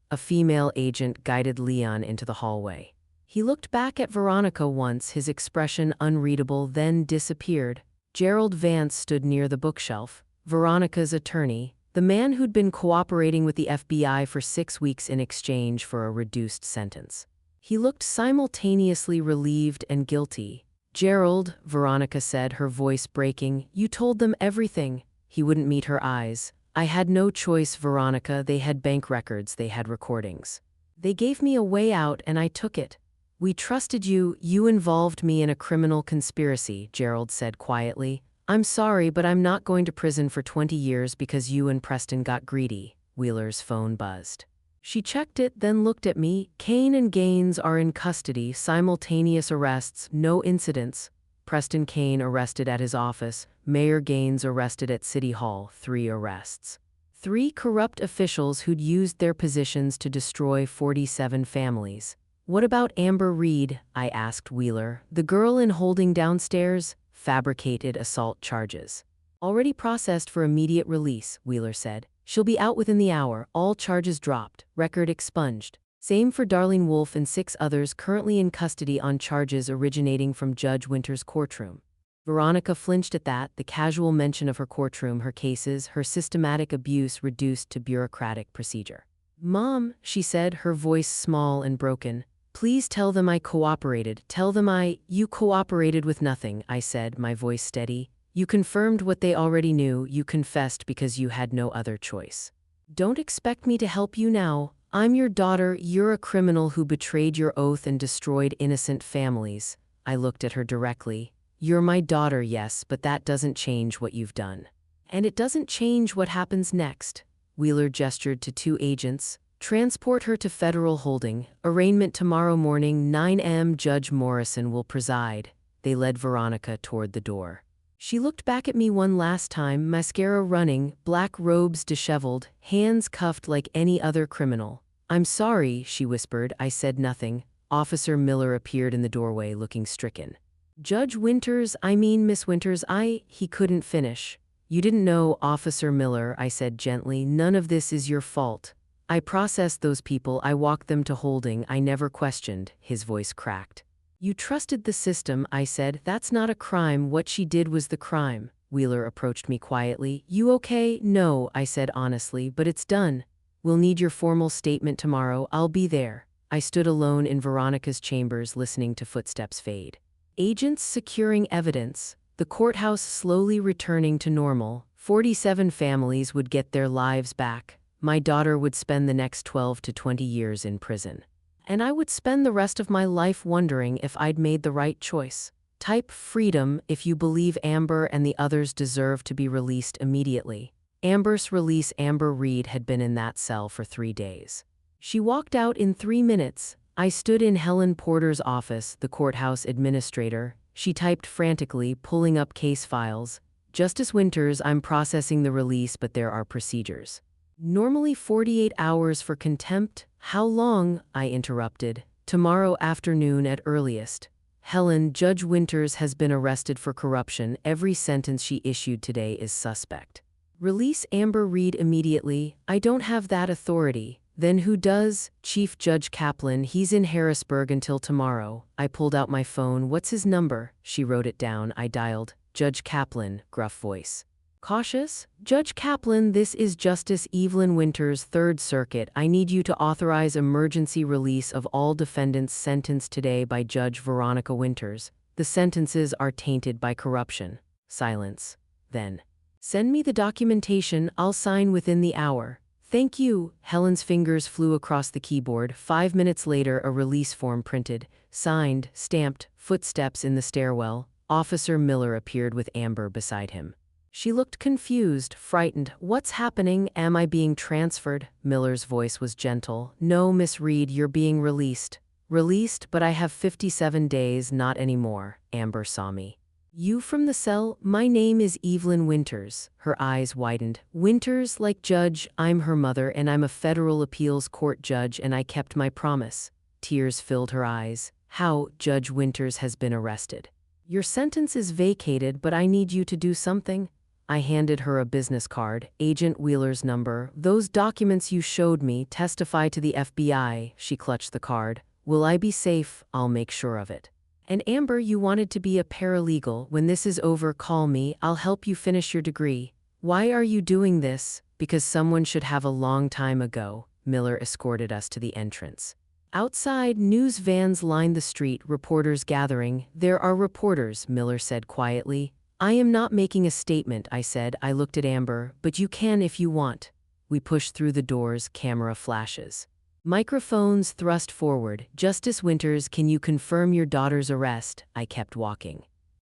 A female agent guided Leon into the hallway. He looked back at Veronica once, his expression unreadable, then disappeared. Gerald Vance stood near the bookshelf, Veronica's attorney, the man who'd been cooperating with the FBI for 6 weeks in exchange for a reduced sentence. He looked simultaneously relieved and guilty. Gerald, Veronica said, her voice breaking, you told them everything. He wouldn't meet her eyes. I had no choice, Veronica. They had bank records, they had recordings. They gave me a way out and I took it. We trusted you. You involved me in a criminal conspiracy, Gerald said quietly. I'm sorry, but I'm not going to prison for 20 years because you and Preston got greedy. Wheeler's phone buzzed. She checked it, then looked at me. Kane and Gaines are in custody, simultaneous arrests, no incidents. Preston Kane arrested at his office, Mayor Gaines arrested at City Hall, 3 arrests. 3 corrupt officials who'd used their positions to destroy 47 families. What about Amber Reed? I asked Wheeler. The girl in holding downstairs? Fabricated assault charges. Already processed for immediate release, Wheeler said. She'll be out within the hour, all charges dropped, record expunged. Same for Darlene Wolfe and 6 others currently in custody on charges originating from Judge Winter's courtroom. Veronica flinched at that, the casual mention of her courtroom, her cases, her systematic abuse reduced to bureaucratic procedure. Mom, she said, her voice small and broken. Please tell them I cooperated. Tell them You cooperated with nothing, I said, my voice steady. You confirmed what they already knew. You confessed because you had no other choice. Don't expect me to help you now. I'm your daughter. You're a criminal who betrayed your oath and destroyed innocent families. I looked at her directly. You're my daughter, yes, but that doesn't change what you've done. And it doesn't change what happens next. Wheeler gestured to 2 agents. Transport her to federal holding. Arraignment tomorrow morning, 9 a.m. Judge Morrison will preside. They led Veronica toward the door. She looked back at me one last time, mascara running, black robes disheveled, hands cuffed like any other criminal. I'm sorry, she whispered. I said nothing. Officer Miller appeared in the doorway, looking stricken. Judge Winters, Miss Winters, He couldn't finish. You didn't know, Officer Miller, I said gently. None of this is your fault. I processed those people, I walked them to holding, I never questioned. His voice cracked. You trusted the system, I said. That's not a crime. What she did was the crime. Wheeler approached me quietly. You okay? No, I said honestly, but it's done. We'll need your formal statement tomorrow. I'll be there. I stood alone in Veronica's chambers listening to footsteps fade. Agents securing evidence. The courthouse slowly returning to normal. 47 families would get their lives back. My daughter would spend the next 12 to 20 years in prison. And I would spend the rest of my life wondering if I'd made the right choice. Type freedom if you believe Amber and the others deserve to be released immediately. Amber's release. Amber Reed had been in that cell for 3 days. She walked out in 3 minutes. I stood in Helen Porter's office, the courthouse administrator. She typed frantically, pulling up case files. Justice Winters, I'm processing the release, but there are procedures. Normally 48 hours for contempt. How long? I interrupted. Tomorrow afternoon at earliest. Helen, Judge Winters has been arrested for corruption. Every sentence she issued today is suspect. Release Amber Reed immediately. I don't have that authority. Then who does? Chief Judge Kaplan. He's in Harrisburg until tomorrow. I pulled out my phone. What's his number? She wrote it down. I dialed. Judge Kaplan, gruff voice. Cautious? Judge Kaplan, this is Justice Evelyn Winters, 3rd Circuit. I need you to authorize emergency release of all defendants sentenced today by Judge Veronica Winters. The sentences are tainted by corruption. Silence. Then. Send me the documentation. I'll sign within the hour. Thank you. Helen's fingers flew across the keyboard. 5 minutes later, a release form printed, signed, stamped, footsteps in the stairwell. Officer Miller appeared with Amber beside him. She looked confused, frightened. What's happening? Am I being transferred? Miller's voice was gentle. No, Miss Reed, you're being released. Released, but I have 57 days, not anymore. Amber saw me. You from the cell? My name is Evelyn Winters. Her eyes widened. Winters, like Judge, I'm her mother and I'm a federal appeals court judge and I kept my promise. Tears filled her eyes. How? Judge Winters has been arrested. Your sentence is vacated, but I need you to do something. I handed her a business card, Agent Wheeler's number. Those documents you showed me testify to the FBI. She clutched the card. Will I be safe? I'll make sure of it. And Amber, you wanted to be a paralegal. When this is over, call me. I'll help you finish your degree. Why are you doing this? Because someone should have a long time ago. Miller escorted us to the entrance. Outside, news vans lined the street, reporters gathering. There are reporters, Miller said quietly. I am not making a statement, I said. I looked at Amber, but you can if you want. We pushed through the doors, camera flashes. Microphones thrust forward. Justice Winters, can you confirm your daughter's arrest? I kept walking.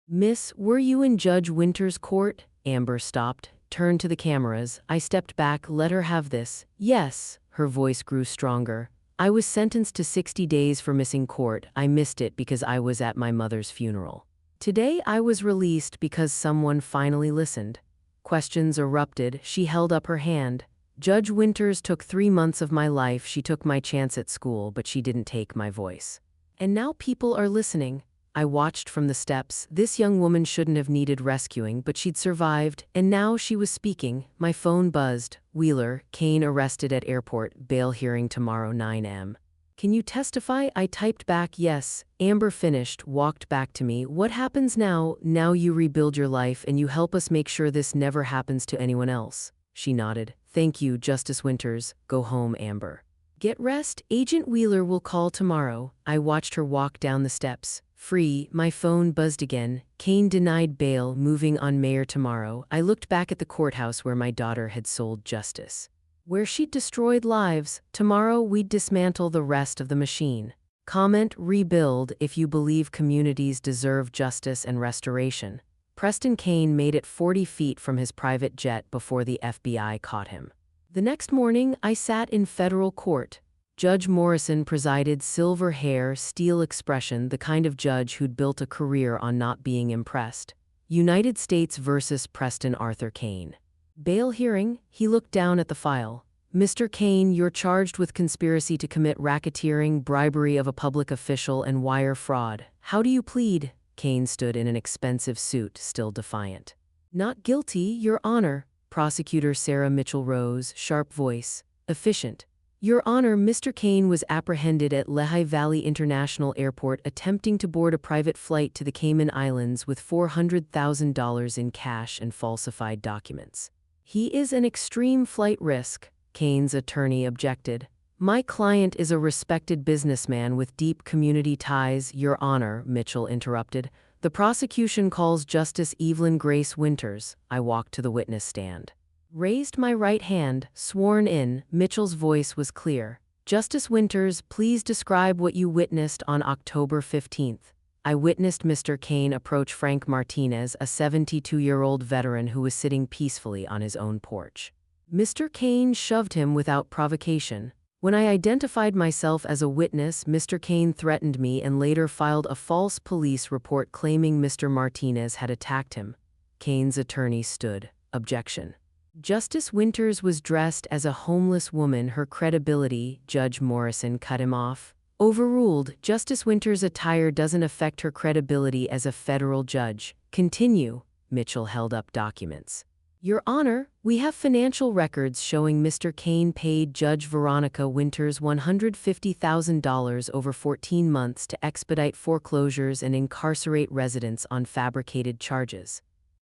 Miss, were you in Judge Winters' court? Amber stopped, turned to the cameras. I stepped back, let her have this. Yes. Her voice grew stronger. I was sentenced to 60 days for missing court. I missed it because I was at my mother's funeral. Today I was released because someone finally listened. Questions erupted. She held up her hand. Judge Winters took 3 months of my life. She took my chance at school, but she didn't take my voice. And now people are listening. I watched from the steps. This young woman shouldn't have needed rescuing, but she'd survived, and now she was speaking. My phone buzzed. Wheeler, Kane arrested at airport, bail hearing tomorrow 9 a.m. Can you testify? I typed back yes. Amber finished, walked back to me. What happens now? Now you rebuild your life and you help us make sure this never happens to anyone else. She nodded. Thank you, Justice Winters. Go home, Amber. Get rest. Agent Wheeler will call tomorrow. I watched her walk down the steps. Free. My phone buzzed again. Kane denied bail, moving on mayor tomorrow. I looked back at the courthouse where my daughter had sold justice. Where she'd destroyed lives. Tomorrow we'd dismantle the rest of the machine. Comment, rebuild if you believe communities deserve justice and restoration. Preston Kane made it 40 feet from his private jet before the FBI caught him. The next morning, I sat in federal court. Judge Morrison presided, silver hair, steel expression, the kind of judge who'd built a career on not being impressed. United States versus Preston Arthur Kane. Bail hearing, he looked down at the file. Mr. Kane, you're charged with conspiracy to commit racketeering, bribery of a public official, and wire fraud. How do you plead? Kane stood in an expensive suit, still defiant. Not guilty, Your Honor. Prosecutor Sarah Mitchell rose, sharp voice. Efficient. Your Honor, Mr. Kane was apprehended at Lehigh Valley International Airport attempting to board a private flight to the Cayman Islands with $400,000 in cash and falsified documents. He is an extreme flight risk, Kane's attorney objected. My client is a respected businessman with deep community ties, Your Honor, Mitchell interrupted. The prosecution calls Justice Evelyn Grace Winters. I walked to the witness stand. Raised my right hand, sworn in, Mitchell's voice was clear. Justice Winters, please describe what you witnessed on October 15th. I witnessed Mr. Kane approach Frank Martinez, a 72-year-old veteran who was sitting peacefully on his own porch. Mr. Kane shoved him without provocation. When I identified myself as a witness, Mr. Kane threatened me and later filed a false police report claiming Mr. Martinez had attacked him. Kane's attorney stood. Objection. Justice Winters was dressed as a homeless woman. Her credibility, Judge Morrison cut him off. Overruled. Justice Winters' attire doesn't affect her credibility as a federal judge. Continue. Mitchell held up documents. Your Honor, we have financial records showing Mr. Kane paid Judge Veronica Winters $150,000 over 14 months to expedite foreclosures and incarcerate residents on fabricated charges.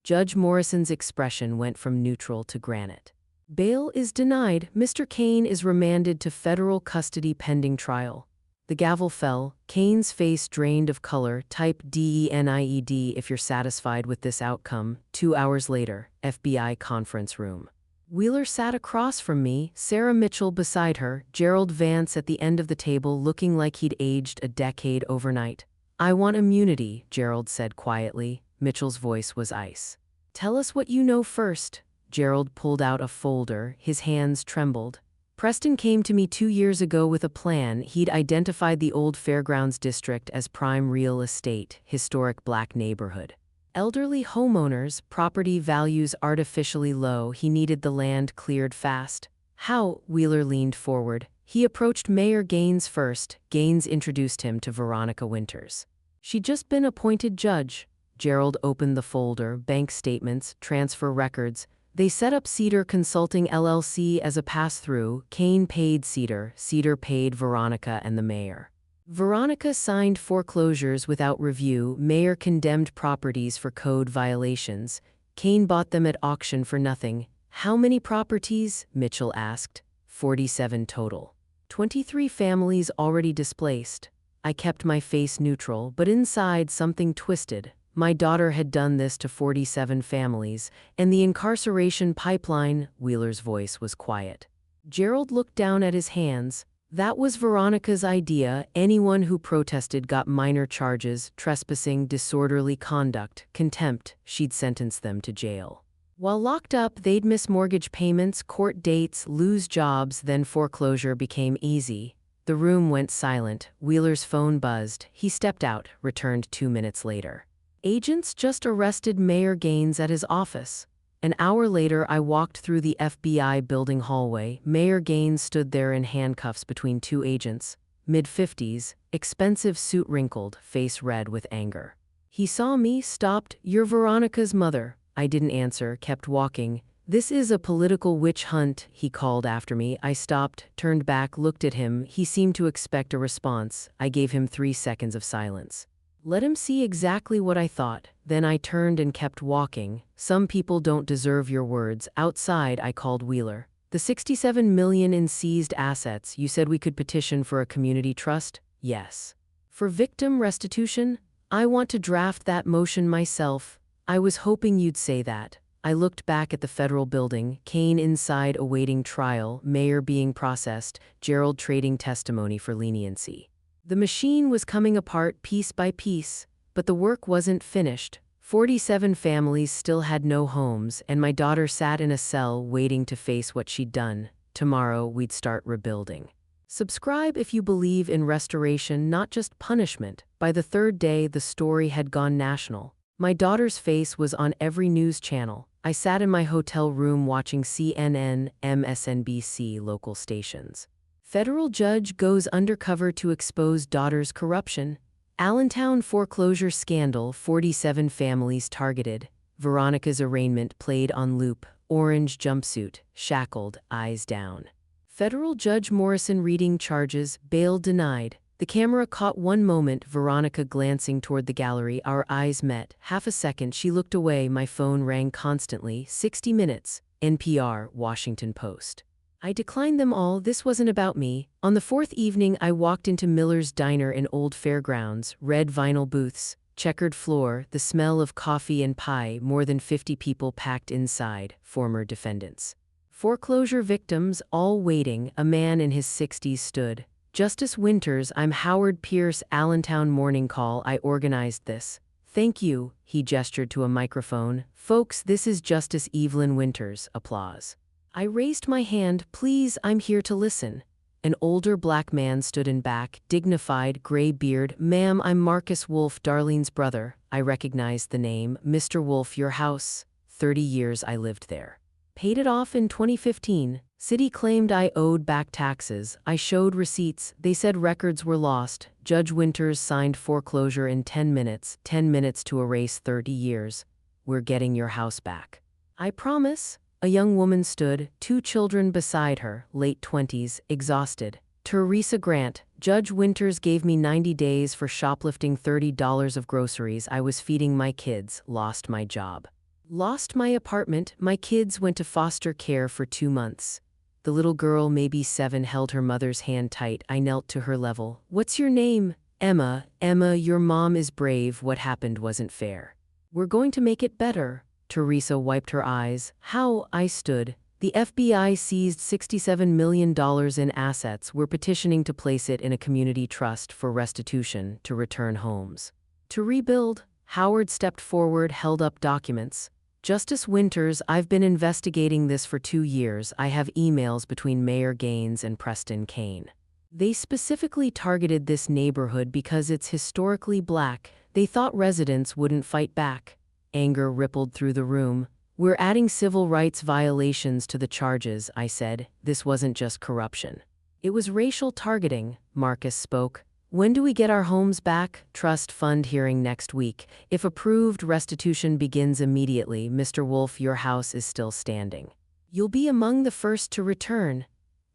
Judge Morrison's expression went from neutral to granite. Bail is denied. Mr. Kane is remanded to federal custody pending trial. The gavel fell. Kane's face drained of color. Type DENIED if you're satisfied with this outcome. 2 hours later, FBI conference room. Wheeler sat across from me, Sarah Mitchell beside her, Gerald Vance at the end of the table looking like he'd aged a decade overnight. I want immunity, Gerald said quietly. Mitchell's voice was ice. Tell us what you know first. Gerald pulled out a folder. His hands trembled. Preston came to me 2 years ago with a plan. He'd identified the old Fairgrounds district as prime real estate, historic black neighborhood. Elderly homeowners, property values artificially low, he needed the land cleared fast. How? Wheeler leaned forward. He approached Mayor Gaines first. Gaines introduced him to Veronica Winters. She'd just been appointed judge. Gerald opened the folder, bank statements, transfer records. They set up Cedar Consulting LLC as a pass-through. Kane paid Cedar, Cedar paid Veronica and the mayor. Veronica signed foreclosures without review. Mayor condemned properties for code violations. Kane bought them at auction for nothing. How many properties? Mitchell asked. 47 total. 23 families already displaced. I kept my face neutral, but inside something twisted. My daughter had done this to 47 families, and the incarceration pipeline. Wheeler's voice was quiet. Gerald looked down at his hands. That was Veronica's idea. Anyone who protested got minor charges: trespassing, disorderly conduct, contempt. She'd sentence them to jail. While locked up, they'd miss mortgage payments, court dates, lose jobs. Then foreclosure became easy. The room went silent. Wheeler's phone buzzed. He stepped out, returned 2 minutes later. Agents just arrested Mayor Gaines at his office. An hour later, I walked through the FBI building hallway. Mayor Gaines stood there in handcuffs between two agents, mid-50s, expensive suit wrinkled, face red with anger. He saw me, stopped. "You're Veronica's mother." I didn't answer, kept walking. "This is a political witch hunt," he called after me. I stopped, turned back, looked at him. He seemed to expect a response. I gave him 3 seconds of silence. Let him see exactly what I thought. Then I turned and kept walking. "Some people don't deserve your words." Outside, I called Wheeler. "The $67 million in seized assets, you said we could petition for a community trust?" "Yes." "For victim restitution?" "I want to draft that motion myself." "I was hoping you'd say that." I looked back at the federal building, Kane inside awaiting trial, Mayor being processed, Gerald trading testimony for leniency. The machine was coming apart piece by piece, but the work wasn't finished. 47 families still had no homes, and my daughter sat in a cell waiting to face what she'd done. Tomorrow, we'd start rebuilding. Subscribe if you believe in restoration, not just punishment. By the third day, the story had gone national. My daughter's face was on every news channel. I sat in my hotel room watching CNN, MSNBC, local stations. Federal judge goes undercover to expose daughter's corruption. Allentown foreclosure scandal, 47 families targeted. Veronica's arraignment played on loop. Orange jumpsuit, shackled, eyes down. Federal Judge Morrison reading charges, bail denied. The camera caught one moment, Veronica glancing toward the gallery. Our eyes met. Half a second, she looked away. My phone rang constantly. 60 minutes. NPR, Washington Post. I declined them all. This wasn't about me. On the fourth evening, I walked into Miller's Diner in Old Fairgrounds, red vinyl booths, checkered floor, the smell of coffee and pie, more than 50 people packed inside, former defendants. Foreclosure victims, all waiting. A man in his 60s stood. "Justice Winters, I'm Howard Pierce, Allentown Morning Call. I organized this." "Thank you," he gestured to a microphone. "Folks, this is Justice Evelyn Winters." Applause. I raised my hand. "Please, I'm here to listen." An older black man stood in back, dignified, gray beard. "Ma'am, I'm Marcus Wolf, Darlene's brother." I recognized the name. "Mr. Wolf, your house." 30 years I lived there. "Paid it off in 2015. City claimed I owed back taxes. I showed receipts. They said records were lost. Judge Winters signed foreclosure in 10 minutes. 10 minutes to erase 30 years. We're getting your house back." "I promise." A young woman stood, 2 children beside her, late 20s, exhausted. "Teresa Grant, Judge Winters gave me 90 days for shoplifting $30 of groceries. I was feeding my kids, lost my job. Lost my apartment. My kids went to foster care for 2 months. The little girl, maybe 7, held her mother's hand tight. I knelt to her level. "What's your name?" "Emma." "Emma, your mom is brave. What happened wasn't fair. We're going to make it better." Teresa wiped her eyes. "How?" I stood. "The FBI seized $67 million in assets. We're petitioning to place it in a community trust for restitution, to return homes. To rebuild." Howard stepped forward, held up documents. "Justice Winters, I've been investigating this for 2 years. I have emails between Mayor Gaines and Preston Kane. They specifically targeted this neighborhood because it's historically black. They thought residents wouldn't fight back. Anger rippled through the room. We're adding civil rights violations to the charges, I said. This wasn't just corruption. It was racial targeting, Marcus spoke. When do we get our homes back? Trust fund hearing next week. If approved, restitution begins immediately. Mr. Wolf, your house is still standing. You'll be among the first to return.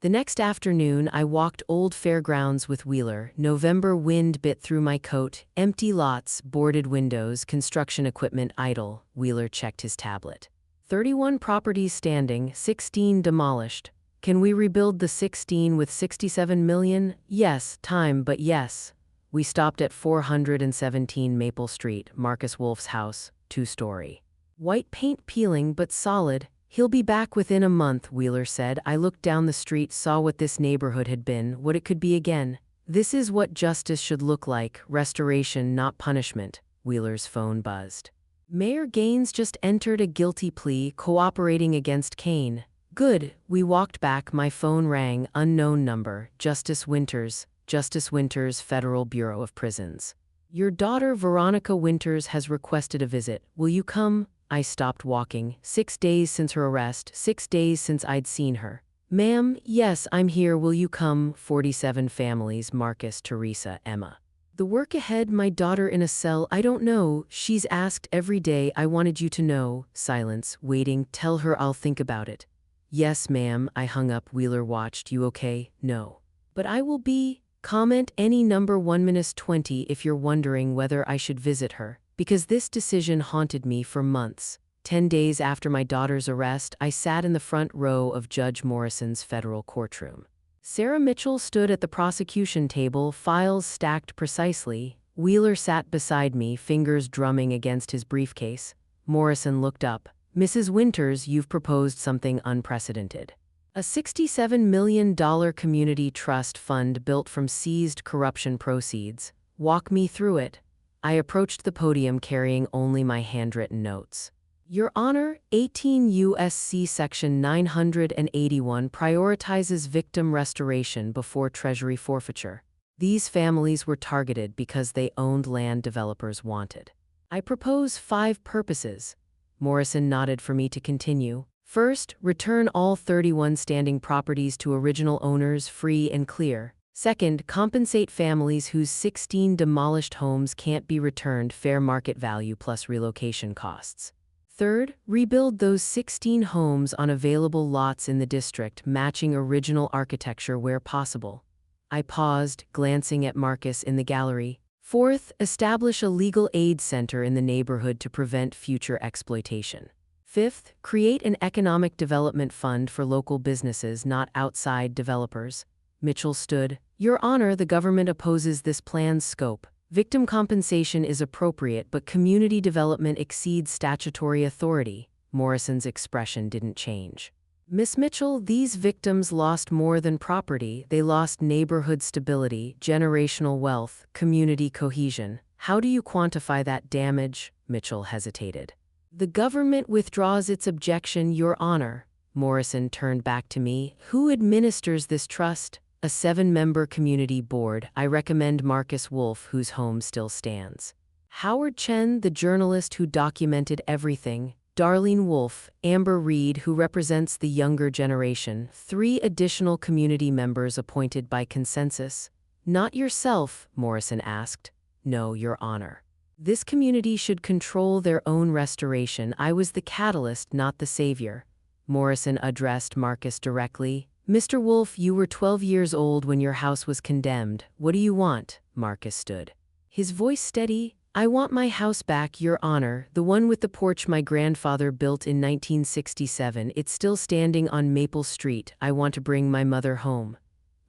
The next afternoon, I walked Old Fairgrounds with Wheeler. November wind bit through my coat. Empty lots, boarded windows, construction equipment idle. Wheeler checked his tablet. 31 properties standing, 16 demolished. Can we rebuild the 16 with $67 million? Yes, time, but yes. We stopped at 417 Maple Street, Marcus Wolf's house, 2-story. White paint peeling but solid. He'll be back within a month, Wheeler said. I looked down the street, saw what this neighborhood had been, what it could be again. This is what justice should look like, restoration, not punishment. Wheeler's phone buzzed. Mayor Gaines just entered a guilty plea, cooperating against Kane. Good. We walked back, my phone rang, unknown number, Justice Winters, Federal Bureau of Prisons. Your daughter Veronica Winters has requested a visit. Will you come? I stopped walking. 6 days since her arrest, 6 days since I'd seen her. Ma'am, yes, I'm here. Will you come? 47 families, Marcus, Teresa, Emma. The work ahead, my daughter in a cell, I don't know. She's asked every day. I wanted you to know. Silence, waiting. Tell her I'll think about it. Yes, ma'am. I hung up. Wheeler watched. You okay? No. But I will be. Comment any number 1-20 if you're wondering whether I should visit her. Because this decision haunted me for months. 10 days after my daughter's arrest, I sat in the front row of Judge Morrison's federal courtroom. Sarah Mitchell stood at the prosecution table, files stacked precisely. Wheeler sat beside me, fingers drumming against his briefcase. Morrison looked up. Mrs. Winters, you've proposed something unprecedented. A $67 million community trust fund built from seized corruption proceeds. Walk me through it. I approached the podium carrying only my handwritten notes. Your Honor, 18 U.S.C. Section 981 prioritizes victim restoration before Treasury forfeiture. These families were targeted because they owned land developers wanted. I propose 5 purposes. Morrison nodded for me to continue. First, return all 31 standing properties to original owners free and clear. Second, compensate families whose 16 demolished homes can't be returned fair market value plus relocation costs. Third, rebuild those 16 homes on available lots in the district, matching original architecture where possible. I paused, glancing at Marcus in the gallery. Fourth, establish a legal aid center in the neighborhood to prevent future exploitation. Fifth, create an economic development fund for local businesses, not outside developers. Mitchell stood. Your Honor, the government opposes this plan's scope. Victim compensation is appropriate, but community development exceeds statutory authority. Morrison's expression didn't change. Miss Mitchell, these victims lost more than property. They lost neighborhood stability, generational wealth, community cohesion. How do you quantify that damage? Mitchell hesitated. The government withdraws its objection, Your Honor. Morrison turned back to me. Who administers this trust? A 7-member community board. I recommend Marcus Wolf, whose home still stands. Howard Chen, the journalist who documented everything. Darlene Wolf, Amber Reed, who represents the younger generation. 3 additional community members appointed by consensus. Not yourself, Morrison asked. No, Your Honor. This community should control their own restoration. I was the catalyst, not the savior. Morrison addressed Marcus directly. Mr. Wolf, you were 12 years old when your house was condemned. What do you want? Marcus stood. His voice steady. I want my house back, Your Honor, the one with the porch my grandfather built in 1967. It's still standing on Maple Street. I want to bring my mother home.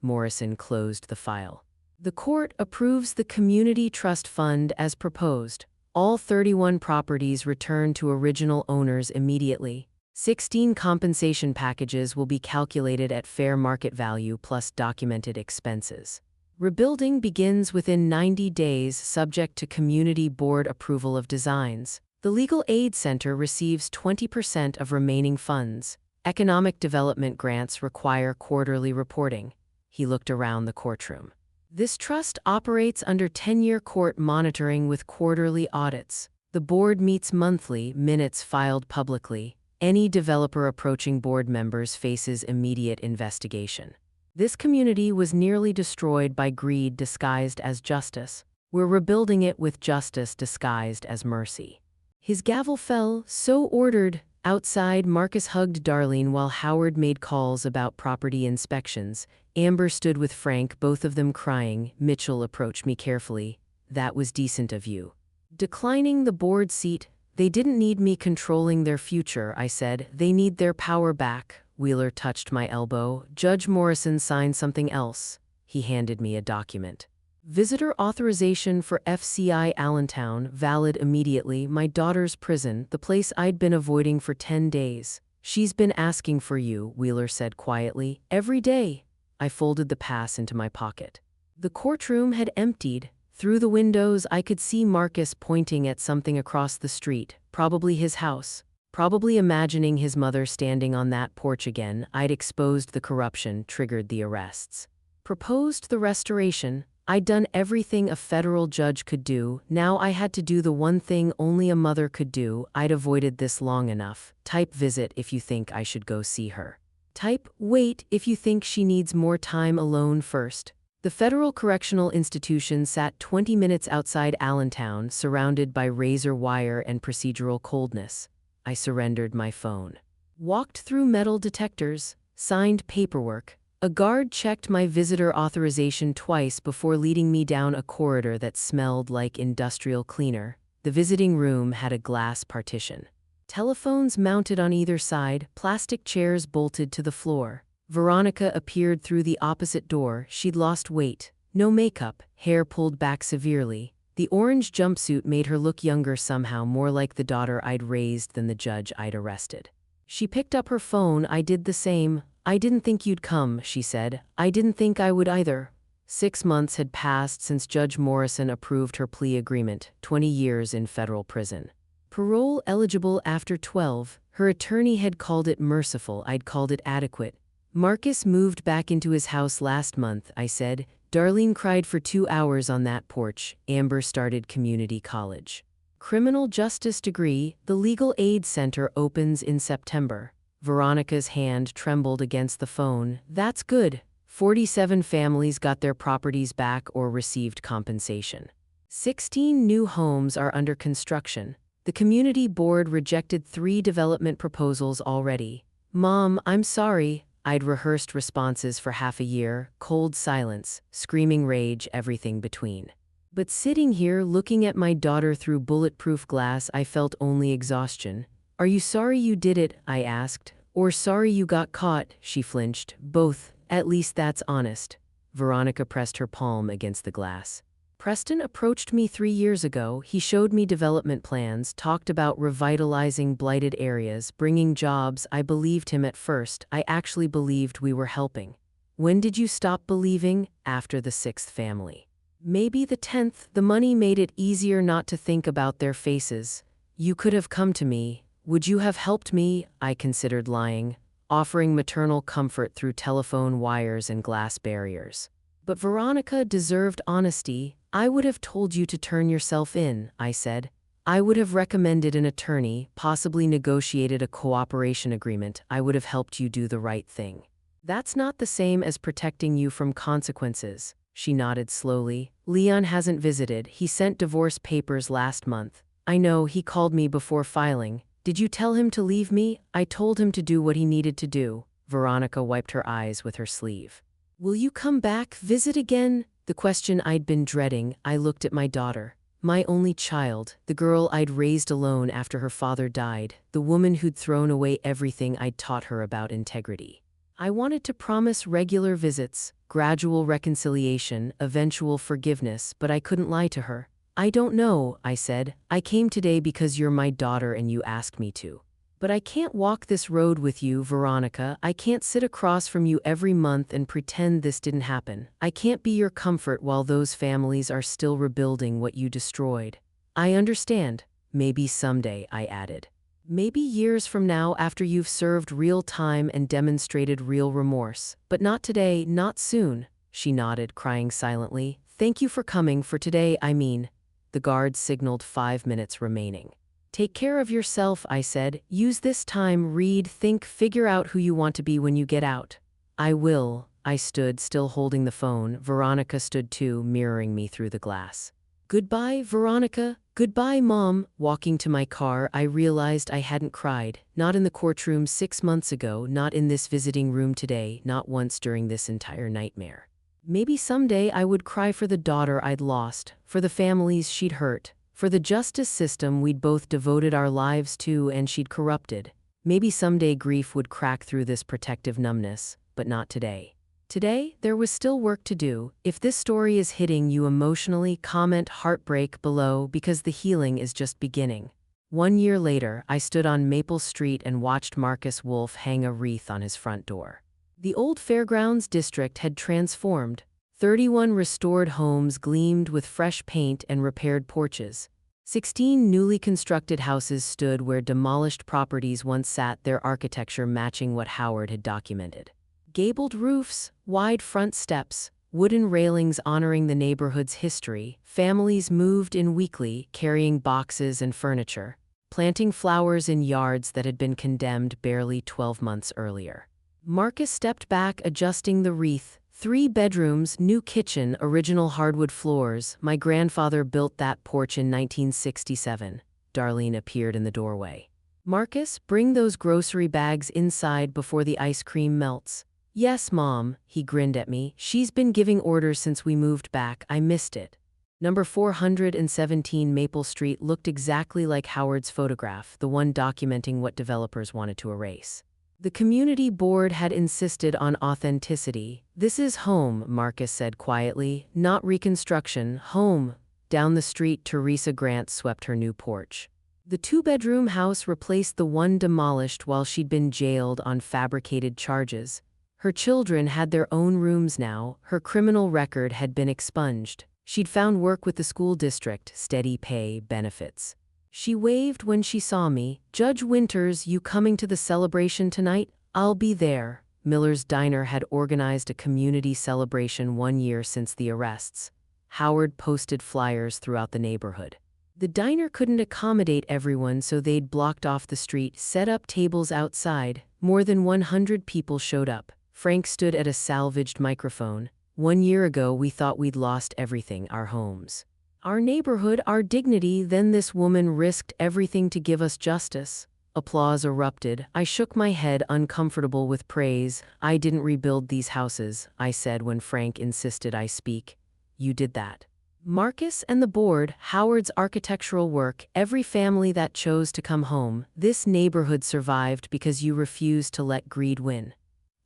Morrison closed the file. The court approves the Community Trust Fund as proposed. All 31 properties return to original owners immediately. 16 compensation packages will be calculated at fair market value plus documented expenses. Rebuilding begins within 90 days subject to community board approval of designs. The Legal Aid Center receives 20% of remaining funds. Economic development grants require quarterly reporting. He looked around the courtroom. This trust operates under 10-year court monitoring with quarterly audits. The board meets monthly, minutes filed publicly. Any developer approaching board members faces immediate investigation. This community was nearly destroyed by greed disguised as justice. We're rebuilding it with justice disguised as mercy. His gavel fell, so ordered. Outside, Marcus hugged Darlene while Howard made calls about property inspections. Amber stood with Frank, both of them crying. Mitchell approached me carefully. That was decent of you. Declining the board seat, they didn't need me controlling their future, I said. They need their power back. Wheeler touched my elbow. Judge Morrison signed something else. He handed me a document. Visitor authorization for FCI Allentown, valid immediately. My daughter's prison, the place I'd been avoiding for 10 days. She's been asking for you, Wheeler said quietly. Every day. I folded the pass into my pocket. The courtroom had emptied. Through the windows, I could see Marcus pointing at something across the street, probably his house. Probably imagining his mother standing on that porch again. I'd exposed the corruption, triggered the arrests. Proposed the restoration. I'd done everything a federal judge could do. Now I had to do the one thing only a mother could do. I'd avoided this long enough. Type visit if you think I should go see her. Type wait if you think she needs more time alone first. The Federal Correctional Institution sat 20 minutes outside Allentown, surrounded by razor wire and procedural coldness. I surrendered my phone. Walked through metal detectors, signed paperwork. A guard checked my visitor authorization twice before leading me down a corridor that smelled like industrial cleaner. The visiting room had a glass partition. Telephones mounted on either side, plastic chairs bolted to the floor. Veronica appeared through the opposite door. She'd lost weight. No makeup, hair pulled back severely. The orange jumpsuit made her look younger somehow, more like the daughter I'd raised than the judge I'd arrested. She picked up her phone. I did the same. I didn't think you'd come, she said. I didn't think I would either. 6 months had passed since Judge Morrison approved her plea agreement, 20 years in federal prison. Parole eligible after 12. Her attorney had called it merciful. I'd called it adequate. Marcus moved back into his house last month, I said. Darlene cried for 2 hours on that porch. Amber started community college. Criminal justice degree. The Legal Aid Center opens in September. Veronica's hand trembled against the phone. That's good. 47 families got their properties back or received compensation. 16 new homes are under construction. The community board rejected 3 development proposals already. Mom, I'm sorry. I'd rehearsed responses for half a year, cold silence, screaming rage, everything between. But sitting here looking at my daughter through bulletproof glass, I felt only exhaustion. Are you sorry you did it? I asked. Or sorry you got caught? She flinched. Both. At least that's honest. Veronica pressed her palm against the glass. Preston approached me 3 years ago. He showed me development plans, talked about revitalizing blighted areas, bringing jobs. I believed him at first. I actually believed we were helping. When did you stop believing? After the 6th family. Maybe the 10th. The money made it easier not to think about their faces. You could have come to me. Would you have helped me? I considered lying, offering maternal comfort through telephone wires and glass barriers. But Veronica deserved honesty. I would have told you to turn yourself in, I said. I would have recommended an attorney, possibly negotiated a cooperation agreement. I would have helped you do the right thing. That's not the same as protecting you from consequences. She nodded slowly. Leon hasn't visited. He sent divorce papers last month. I know, he called me before filing. Did you tell him to leave me? I told him to do what he needed to do. Veronica wiped her eyes with her sleeve. Will you come back, visit again? The question I'd been dreading. I looked at my daughter. My only child, the girl I'd raised alone after her father died, the woman who'd thrown away everything I'd taught her about integrity. I wanted to promise regular visits, gradual reconciliation, eventual forgiveness, but I couldn't lie to her. I don't know, I said. I came today because you're my daughter and you asked me to. But I can't walk this road with you, Veronica. I can't sit across from you every month and pretend this didn't happen. I can't be your comfort while those families are still rebuilding what you destroyed. I understand. Maybe someday, I added. Maybe years from now after you've served real time and demonstrated real remorse. But not today, not soon. She nodded, crying silently. Thank you for coming for today, I mean. The guard signaled 5 minutes remaining. Take care of yourself, I said. Use this time, read, think, figure out who you want to be when you get out. I will. I stood, still holding the phone. Veronica stood too, mirroring me through the glass. Goodbye, Veronica. Goodbye, Mom. Walking to my car, I realized I hadn't cried. Not in the courtroom 6 months ago, not in this visiting room today, not once during this entire nightmare. Maybe someday I would cry for the daughter I'd lost, for the families she'd hurt, for the justice system we'd both devoted our lives to and she'd corrupted. Maybe someday grief would crack through this protective numbness, but not today. Today, there was still work to do. If this story is hitting you emotionally, comment heartbreak below because the healing is just beginning. 1 year later, I stood on Maple Street and watched Marcus Wolfe hang a wreath on his front door. The old Fairgrounds district had transformed. 31 restored homes gleamed with fresh paint and repaired porches. 16 newly constructed houses stood where demolished properties once sat, their architecture matching what Howard had documented. Gabled roofs, wide front steps, wooden railings honoring the neighborhood's history. Families moved in weekly, carrying boxes and furniture, planting flowers in yards that had been condemned barely 12 months earlier. Marcus stepped back, adjusting the wreath. 3 bedrooms, new kitchen, original hardwood floors. My grandfather built that porch in 1967. Darlene appeared in the doorway. Marcus, bring those grocery bags inside before the ice cream melts. Yes, Mom, he grinned at me. She's been giving orders since we moved back. I missed it. Number 417 Maple Street looked exactly like Howard's photograph, the one documenting what developers wanted to erase. The community board had insisted on authenticity. This is home, Marcus said quietly, not reconstruction, home. Down the street, Teresa Grant swept her new porch. The 2-bedroom house replaced the one demolished while she'd been jailed on fabricated charges. Her children had their own rooms now. Her criminal record had been expunged. She'd found work with the school district, steady pay, benefits. She waved when she saw me. Judge Winters, you coming to the celebration tonight? I'll be there. Miller's Diner had organized a community celebration 1 year since the arrests. Howard posted flyers throughout the neighborhood. The diner couldn't accommodate everyone, so they'd blocked off the street, set up tables outside. More than 100 people showed up. Frank stood at a salvaged microphone. 1 year ago, we thought we'd lost everything, our homes, our neighborhood, our dignity. Then this woman risked everything to give us justice. Applause erupted. I shook my head, uncomfortable with praise. I didn't rebuild these houses, I said when Frank insisted I speak. You did that. Marcus and the board, Howard's architectural work, every family that chose to come home. This neighborhood survived because you refused to let greed win.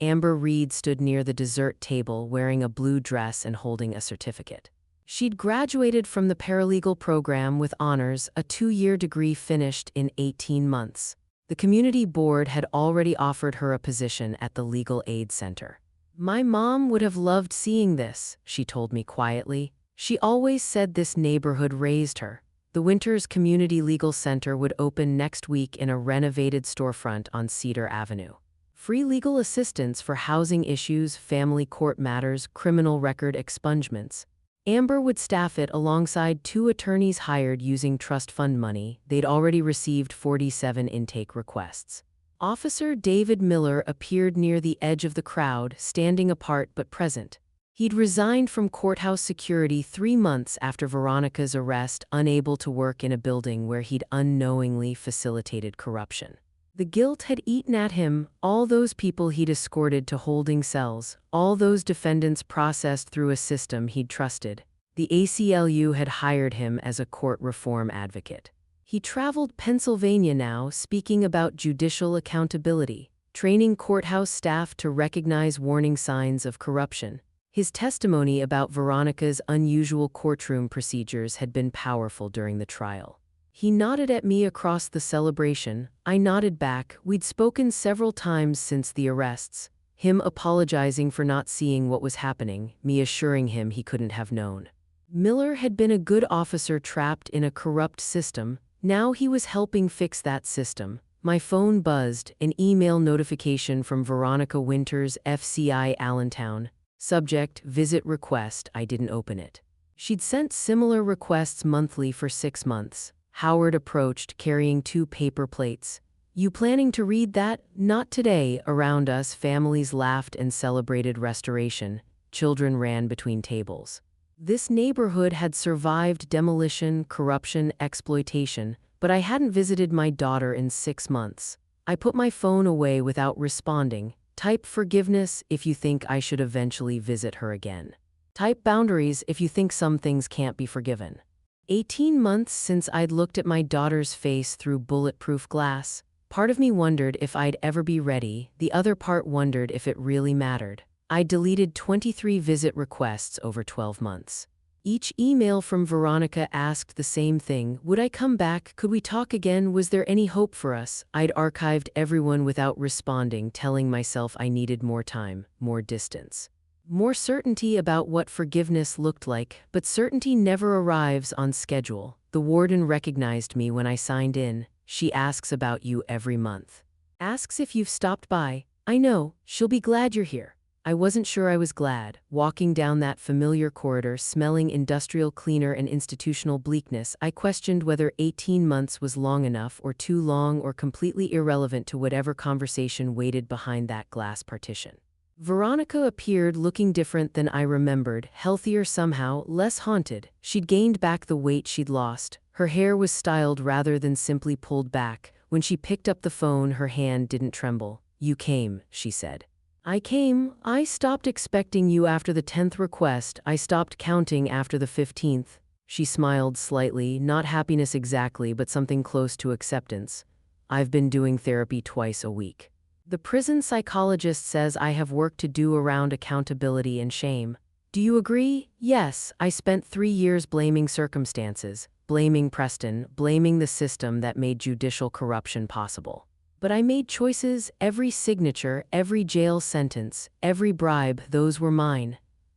Amber Reed stood near the dessert table wearing a blue dress and holding a certificate. She'd graduated from the paralegal program with honors, a 2-year degree finished in 18 months. The community board had already offered her a position at the Legal Aid Center. My mom would have loved seeing this, she told me quietly. She always said this neighborhood raised her. The Winters Community Legal Center would open next week in a renovated storefront on Cedar Avenue. Free legal assistance for housing issues, family court matters, criminal record expungements. Amber would staff it alongside 2 attorneys hired using trust fund money. They'd already received 47 intake requests. Officer David Miller appeared near the edge of the crowd, standing apart but present. He'd resigned from courthouse security 3 months after Veronica's arrest, unable to work in a building where he'd unknowingly facilitated corruption. The guilt had eaten at him, all those people he'd escorted to holding cells, all those defendants processed through a system he'd trusted. The ACLU had hired him as a court reform advocate. He traveled Pennsylvania now, speaking about judicial accountability, training courthouse staff to recognize warning signs of corruption. His testimony about Veronica's unusual courtroom procedures had been powerful during the trial. He nodded at me across the celebration. I nodded back. We'd spoken several times since the arrests. Him apologizing for not seeing what was happening, me assuring him he couldn't have known. Miller had been a good officer trapped in a corrupt system. Now he was helping fix that system. My phone buzzed, an email notification from Veronica Winters, FCI Allentown. Subject, visit request. I didn't open it. She'd sent similar requests monthly for 6 months. Howard approached, carrying 2 paper plates. "You planning to read that?" "Not today." Around us, families laughed and celebrated restoration. Children ran between tables. This neighborhood had survived demolition, corruption, exploitation, but I hadn't visited my daughter in 6 months. I put my phone away without responding. Type forgiveness if you think I should eventually visit her again. Type boundaries if you think some things can't be forgiven. 18 months since I'd looked at my daughter's face through bulletproof glass. Part of me wondered if I'd ever be ready, the other part wondered if it really mattered. I deleted 23 visit requests over 12 months. Each email from Veronica asked the same thing: would I come back? Could we talk again? Was there any hope for us? I'd archived everyone without responding, telling myself I needed more time, more distance, more certainty about what forgiveness looked like, but certainty never arrives on schedule. The warden recognized me when I signed in. "She asks about you every month. Asks if you've stopped by." "I know, she'll be glad you're here." I wasn't sure I was glad. Walking down that familiar corridor, smelling industrial cleaner and institutional bleakness, I questioned whether 18 months was long enough or too long or completely irrelevant to whatever conversation waited behind that glass partition. Veronica appeared looking different than I remembered, healthier somehow, less haunted. She'd gained back the weight she'd lost. Her hair was styled rather than simply pulled back. When she picked up the phone, her hand didn't tremble. "You came," she said. "I came. I stopped expecting you after the 10th request. I stopped counting after the 15th. She smiled slightly, not happiness exactly, but something close to acceptance. "I've been doing therapy twice a week. The prison psychologist says I have work to do around accountability and shame." "Do you agree?" "Yes, I spent 3 years blaming circumstances, blaming Preston, blaming the system that made judicial corruption possible. But I made choices. Every signature, every jail sentence, every bribe, those were mine.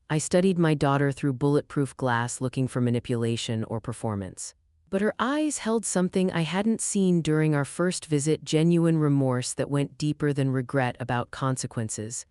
I studied my daughter through bulletproof glass, looking for manipulation or performance. But her eyes held something I hadn't seen during our first visit: genuine remorse that went deeper than regret about consequences.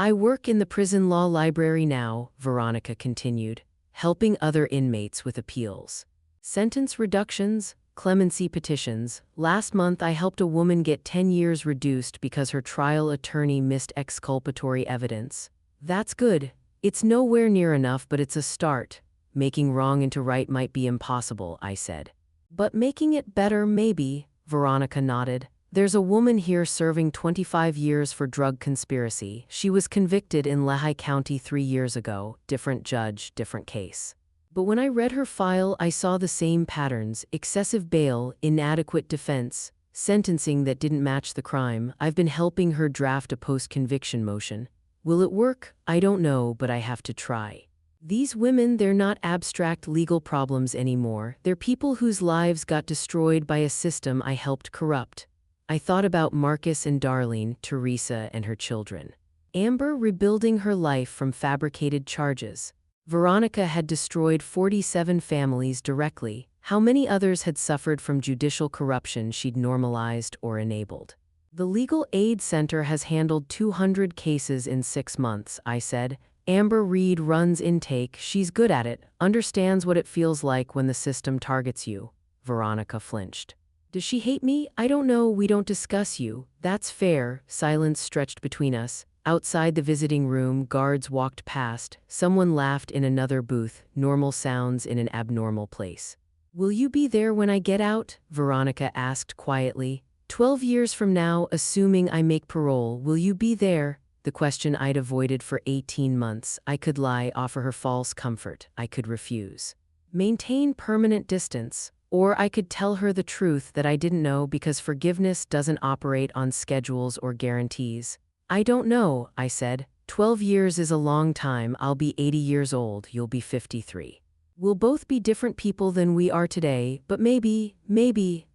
"I work in the prison law library now," Veronica continued, "helping other inmates with appeals. Sentence reductions, clemency petitions. Last month I helped a woman get 10 years reduced because her trial attorney missed exculpatory evidence. That's good. It's nowhere near enough, but it's a start. Making wrong into right might be impossible," I said. "But making it better, maybe," Veronica nodded. "There's a woman here serving 25 years for drug conspiracy. She was convicted in Lehigh County 3 years ago. Different judge, different case. But when I read her file, I saw the same patterns: excessive bail, inadequate defense, sentencing that didn't match the crime. I've been helping her draft a post-conviction motion. Will it work? I don't know, but I have to try. These women, they're not abstract legal problems anymore. They're people whose lives got destroyed by a system I helped corrupt." I thought about Marcus and Darlene, Teresa and her children. Amber rebuilding her life from fabricated charges. Veronica had destroyed 47 families directly. How many others had suffered from judicial corruption she'd normalized or enabled? "The Legal Aid Center has handled 200 cases in 6 months," I said. "Amber Reed runs intake. She's good at it, understands what it feels like when the system targets you." Veronica flinched. "Does she hate me? I don't know. We don't discuss you." "That's fair." Silence stretched between us. Outside the visiting room, guards walked past. Someone laughed in another booth, normal sounds in an abnormal place. "Will you be there when I get out?" Veronica asked quietly. 12 years from now, assuming I make parole, will you be there?" The question I'd avoided for 18 months. I could lie, offer her false comfort. I could refuse. Maintain permanent distance. Or I could tell her the truth that I didn't know, because forgiveness doesn't operate on schedules or guarantees. "I don't know," I said. 12 years is a long time. I'll be 80 years old. You'll be 53. We'll both be different people than we are today, but maybe.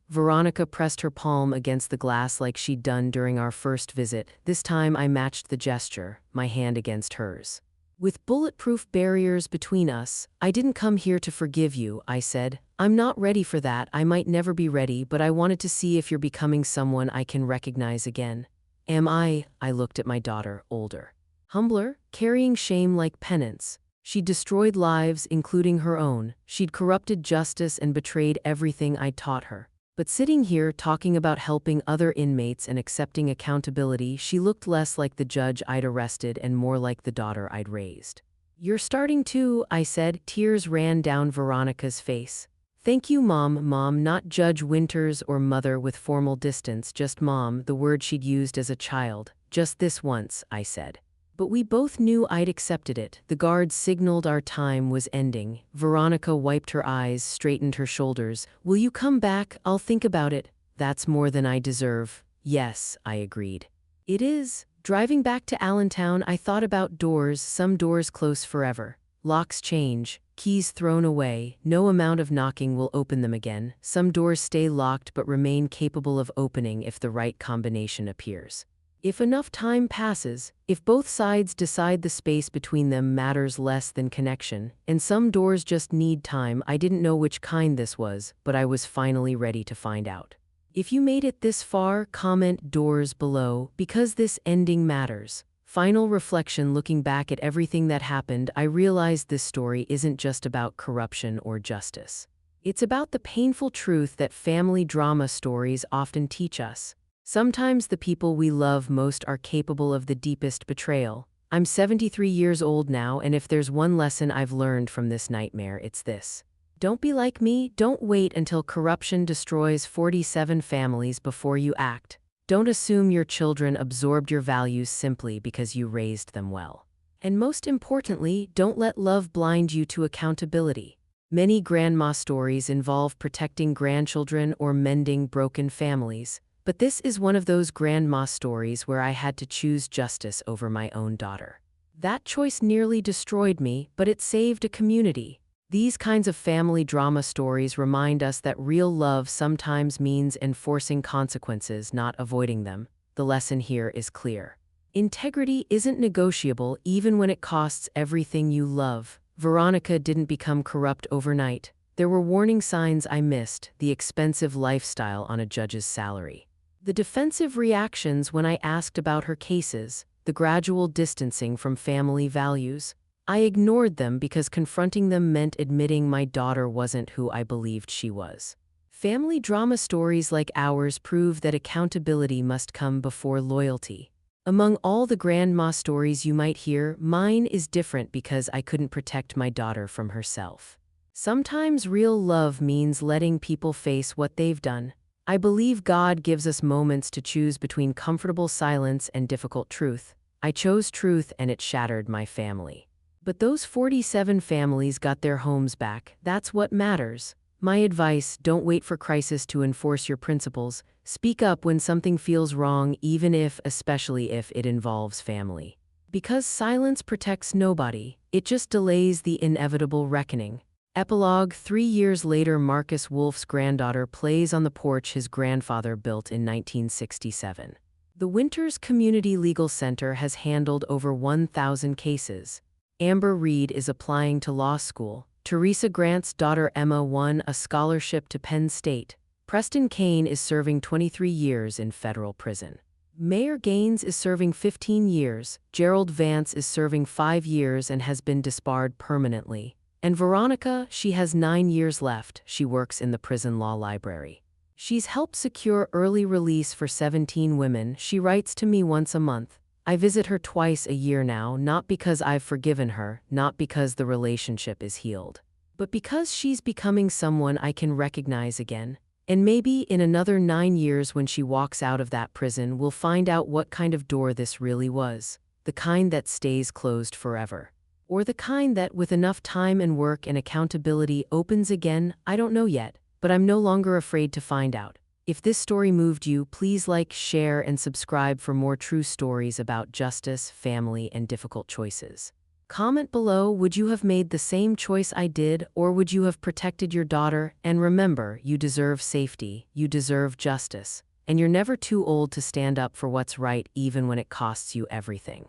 Veronica pressed her palm against the glass like she'd done during our first visit. This time I matched the gesture, my hand against hers. "With bulletproof barriers between us, I didn't come here to forgive you," I said. "I'm not ready for that. I might never be ready, but I wanted to see if you're becoming someone I can recognize again." "Am I?" I looked at my daughter, older. Humbler, carrying shame like penance. She'd destroyed lives, including her own. She'd corrupted justice and betrayed everything I'd taught her. But sitting here talking about helping other inmates and accepting accountability, she looked less like the judge I'd arrested and more like the daughter I'd raised. "You're starting to," I said. Tears ran down Veronica's face. "Thank you, Mom." Mom, not Judge Winters or mother with formal distance, just Mom, the word she'd used as a child. "Just this once," I said. But we both knew I'd accepted it. The guards signaled our time was ending. Veronica wiped her eyes, straightened her shoulders. "Will you come back? I'll think about it." "That's more than I deserve." "Yes," I agreed. "It is." Driving back to Allentown, I thought about doors, some doors close forever. Locks change, keys thrown away, no amount of knocking will open them again. Some doors stay locked but remain capable of opening if the right combination appears. If enough time passes, if both sides decide the space between them matters less than connection, and some doors just need time. I didn't know which kind this was, but I was finally ready to find out. If you made it this far, comment doors below, because this ending matters. Final reflection. Looking back at everything that happened, I realized this story isn't just about corruption or justice. It's about the painful truth that family drama stories often teach us. Sometimes the people we love most are capable of the deepest betrayal. I'm 73 years old now, and if there's one lesson I've learned from this nightmare, it's this. Don't be like me. Don't wait until corruption destroys 47 families before you act. Don't assume your children absorbed your values simply because you raised them well. And most importantly, don't let love blind you to accountability. Many grandma stories involve protecting grandchildren or mending broken families. But this is one of those grandma stories where I had to choose justice over my own daughter. That choice nearly destroyed me, but it saved a community. These kinds of family drama stories remind us that real love sometimes means enforcing consequences, not avoiding them. The lesson here is clear. Integrity isn't negotiable even when it costs everything you love. Veronica didn't become corrupt overnight. There were warning signs I missed: the expensive lifestyle on a judge's salary, the defensive reactions when I asked about her cases, the gradual distancing from family values. I ignored them because confronting them meant admitting my daughter wasn't who I believed she was. Family drama stories like ours prove that accountability must come before loyalty. Among all the grandma stories you might hear, mine is different because I couldn't protect my daughter from herself. Sometimes real love means letting people face what they've done. I believe God gives us moments to choose between comfortable silence and difficult truth. I chose truth, and it shattered my family. But those 47 families got their homes back. That's what matters. My advice: don't wait for crisis to enforce your principles. Speak up when something feels wrong, especially if it involves family. Because silence protects nobody, it just delays the inevitable reckoning. Epilogue: 3 years later, Marcus Wolf's granddaughter plays on the porch his grandfather built in 1967. The Winters Community Legal Center has handled over 1,000 cases. Amber Reed is applying to law school. Teresa Grant's daughter Emma won a scholarship to Penn State. Preston Kane is serving 23 years in federal prison. Mayor Gaines is serving 15 years. Gerald Vance is serving 5 years and has been disbarred permanently. And Veronica, she has 9 years left. She works in the prison law library. She's helped secure early release for 17 women. She writes to me once a month. I visit her twice a year now, not because I've forgiven her, not because the relationship is healed, but because she's becoming someone I can recognize again. And maybe in another 9 years, when she walks out of that prison, we'll find out what kind of door this really was. The kind that stays closed forever. Or the kind that, with enough time and work and accountability, opens again. I don't know yet, but I'm no longer afraid to find out. If this story moved you, please like, share, and subscribe for more true stories about justice, family, and difficult choices. Comment below: would you have made the same choice I did, or would you have protected your daughter? And remember, you deserve safety, you deserve justice, and you're never too old to stand up for what's right, even when it costs you everything.